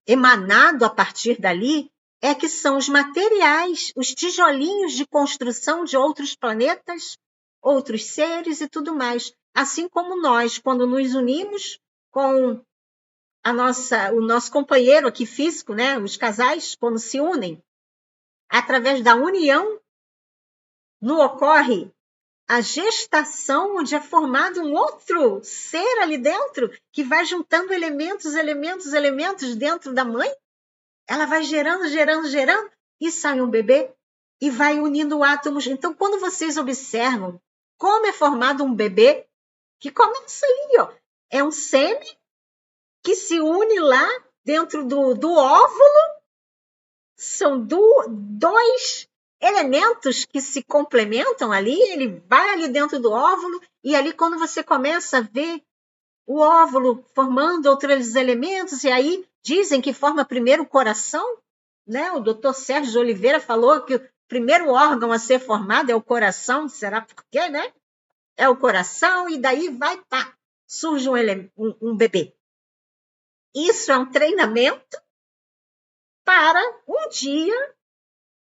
emanado a partir dali, é que são os materiais, os tijolinhos de construção de outros planetas, outros seres e tudo mais. Assim como nós, quando nos unimos com o nosso companheiro aqui físico, né? Os casais, quando se unem, através da união, não ocorre a gestação, onde é formado um outro ser ali dentro, que vai juntando elementos dentro da mãe. Ela vai gerando, e sai um bebê, e vai unindo átomos. Então, quando vocês observam como é formado um bebê, que começa ali, é um sêmen que se une lá dentro do óvulo, são dois elementos que se complementam ali, ele vai ali dentro do óvulo, e ali quando você começa a ver o óvulo formando outros elementos, e aí dizem que forma primeiro o coração, né? O doutor Sérgio de Oliveira falou que o primeiro órgão a ser formado é o coração, será por quê, né? É o coração, e daí surge um bebê. Isso é um treinamento para um dia,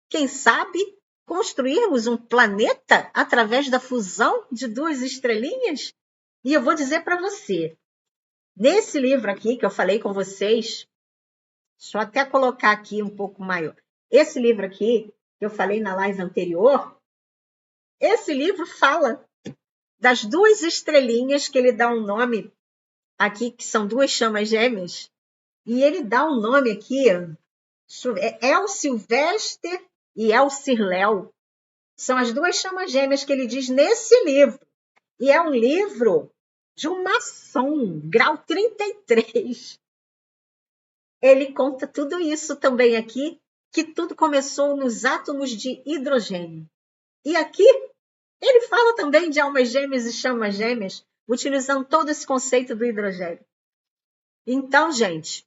quem sabe, construirmos um planeta através da fusão de duas estrelinhas? E eu vou dizer para você, nesse livro aqui que eu falei com vocês, deixa eu até colocar aqui um pouco maior. Esse livro aqui, que eu falei na live anterior, esse livro fala das duas estrelinhas que ele dá um nome aqui, que são duas chamas gêmeas, e ele dá um nome aqui, El Silvestre e El Cirléu. São as duas chamas gêmeas que ele diz nesse livro. E é um livro de um maçom, grau 33. Ele conta tudo isso também aqui, que tudo começou nos átomos de hidrogênio. E aqui ele fala também de almas gêmeas e chamas gêmeas, utilizando todo esse conceito do hidrogênio. Então, gente,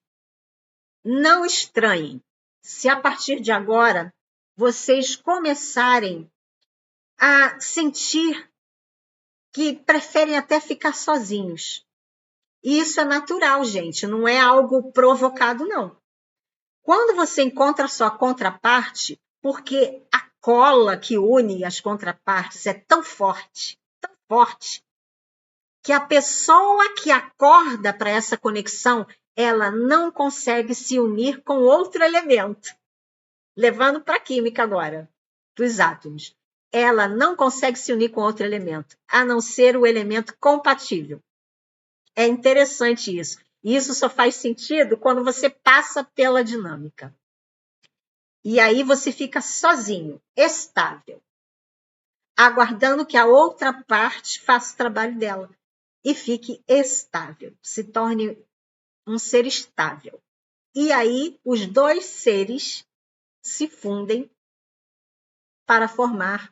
não estranhem se a partir de agora vocês começarem a sentir que preferem até ficar sozinhos. E isso é natural, gente, não é algo provocado, não. Quando você encontra a sua contraparte, porque a cola que une as contrapartes é tão forte, que a pessoa que acorda para essa conexão, ela não consegue se unir com outro elemento. Levando para a química agora, dos átomos. Ela não consegue se unir com outro elemento, a não ser o elemento compatível. É interessante isso. E isso só faz sentido quando você passa pela dinâmica. E aí você fica sozinho, estável, aguardando que a outra parte faça o trabalho dela. E fique estável, se torne um ser estável. E aí os dois seres se fundem para formar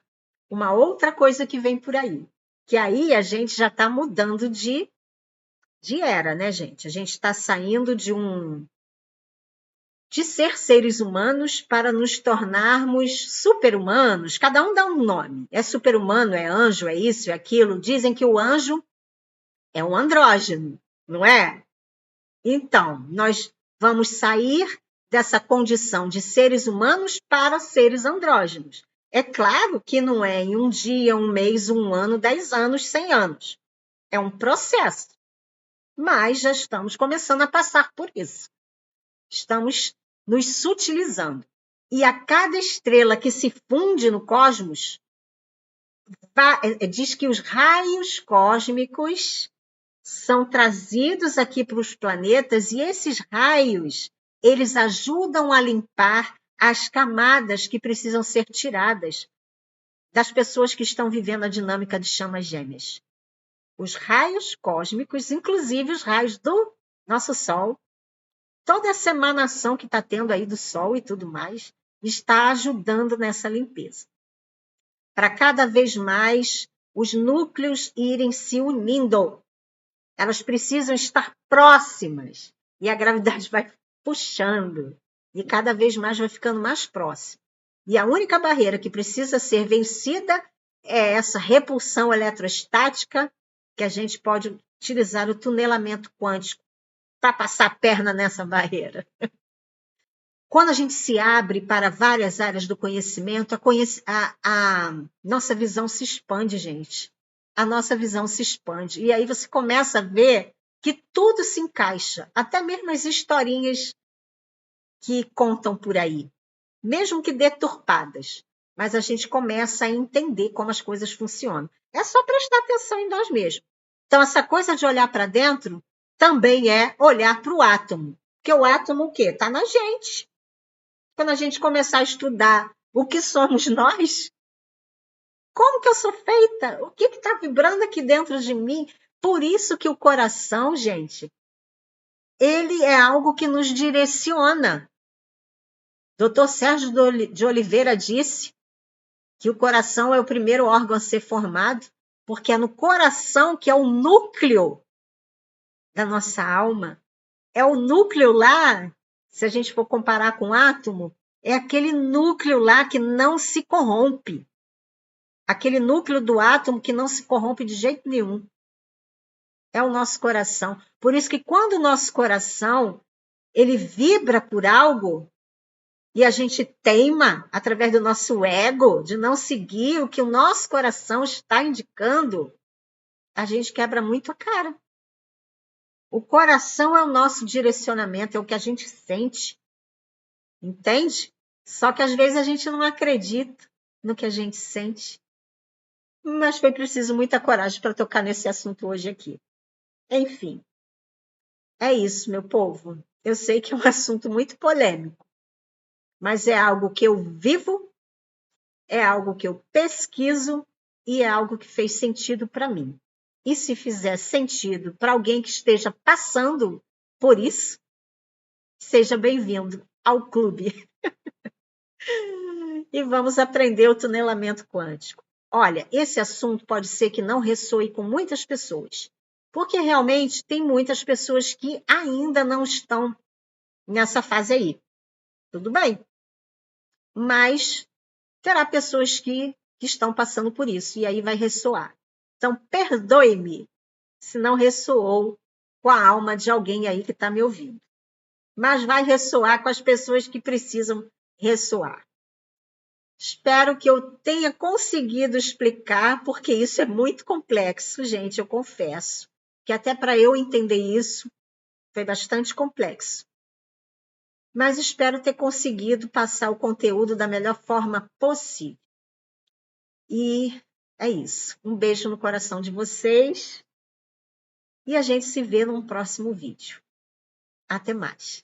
uma outra coisa que vem por aí. Que aí a gente já está mudando de era, né, gente? A gente está saindo de ser seres humanos para nos tornarmos super-humanos. Cada um dá um nome. É super-humano, é anjo, é isso, é aquilo. Dizem que o anjo é um andrógeno, não é? Então, nós vamos sair dessa condição de seres humanos para seres andrógenos. É claro que não é em um dia, um mês, um ano, 10 anos, 100 anos. É um processo. Mas já estamos começando a passar por isso. Estamos nos sutilizando. E a cada estrela que se funde no cosmos, diz que os raios cósmicos são trazidos aqui para os planetas e esses raios, eles ajudam a limpar as camadas que precisam ser tiradas das pessoas que estão vivendo a dinâmica de chamas gêmeas. Os raios cósmicos, inclusive os raios do nosso Sol, toda essa emanação que está tendo aí do Sol e tudo mais, está ajudando nessa limpeza. Para cada vez mais os núcleos irem se unindo. Elas precisam estar próximas. E a gravidade vai puxando. E cada vez mais vai ficando mais próxima. E a única barreira que precisa ser vencida é essa repulsão eletrostática, que a gente pode utilizar o tunelamento quântico para passar a perna nessa barreira. Quando a gente se abre para várias áreas do conhecimento, a nossa visão se expande, gente. A nossa visão se expande. E aí você começa a ver que tudo se encaixa, até mesmo as historinhas que contam por aí, mesmo que deturpadas. Mas a gente começa a entender como as coisas funcionam. É só prestar atenção em nós mesmos. Então, essa coisa de olhar para dentro também é olhar para o átomo. Porque o átomo o quê? Está na gente. Quando a gente começar a estudar o que somos nós, como que eu sou feita? O que está vibrando aqui dentro de mim? Por isso que o coração, gente, ele é algo que nos direciona. Dr. Sérgio de Oliveira disse que o coração é o primeiro órgão a ser formado, porque é no coração que é o núcleo da nossa alma. É o núcleo lá, se a gente for comparar com o átomo, é aquele núcleo lá que não se corrompe. Aquele núcleo do átomo que não se corrompe de jeito nenhum. É o nosso coração. Por isso que quando o nosso coração ele vibra por algo, e a gente teima, através do nosso ego, de não seguir o que o nosso coração está indicando, a gente quebra muito a cara. O coração é o nosso direcionamento, é o que a gente sente. Entende? Só que às vezes a gente não acredita no que a gente sente. Mas foi preciso muita coragem para tocar nesse assunto hoje aqui. Enfim, é isso, meu povo. Eu sei que é um assunto muito polêmico, mas é algo que eu vivo, é algo que eu pesquiso e é algo que fez sentido para mim. E se fizer sentido para alguém que esteja passando por isso, seja bem-vindo ao clube. E vamos aprender o tunelamento quântico. Olha, esse assunto pode ser que não ressoe com muitas pessoas, porque realmente tem muitas pessoas que ainda não estão nessa fase aí. Tudo bem, mas terá pessoas que estão passando por isso, e aí vai ressoar. Então, perdoe-me se não ressoou com a alma de alguém aí que está me ouvindo, mas vai ressoar com as pessoas que precisam ressoar. Espero que eu tenha conseguido explicar, porque isso é muito complexo, gente, eu confesso. Que até para eu entender isso foi bastante complexo. Mas espero ter conseguido passar o conteúdo da melhor forma possível. E é isso. Um beijo no coração de vocês e a gente se vê num próximo vídeo. Até mais.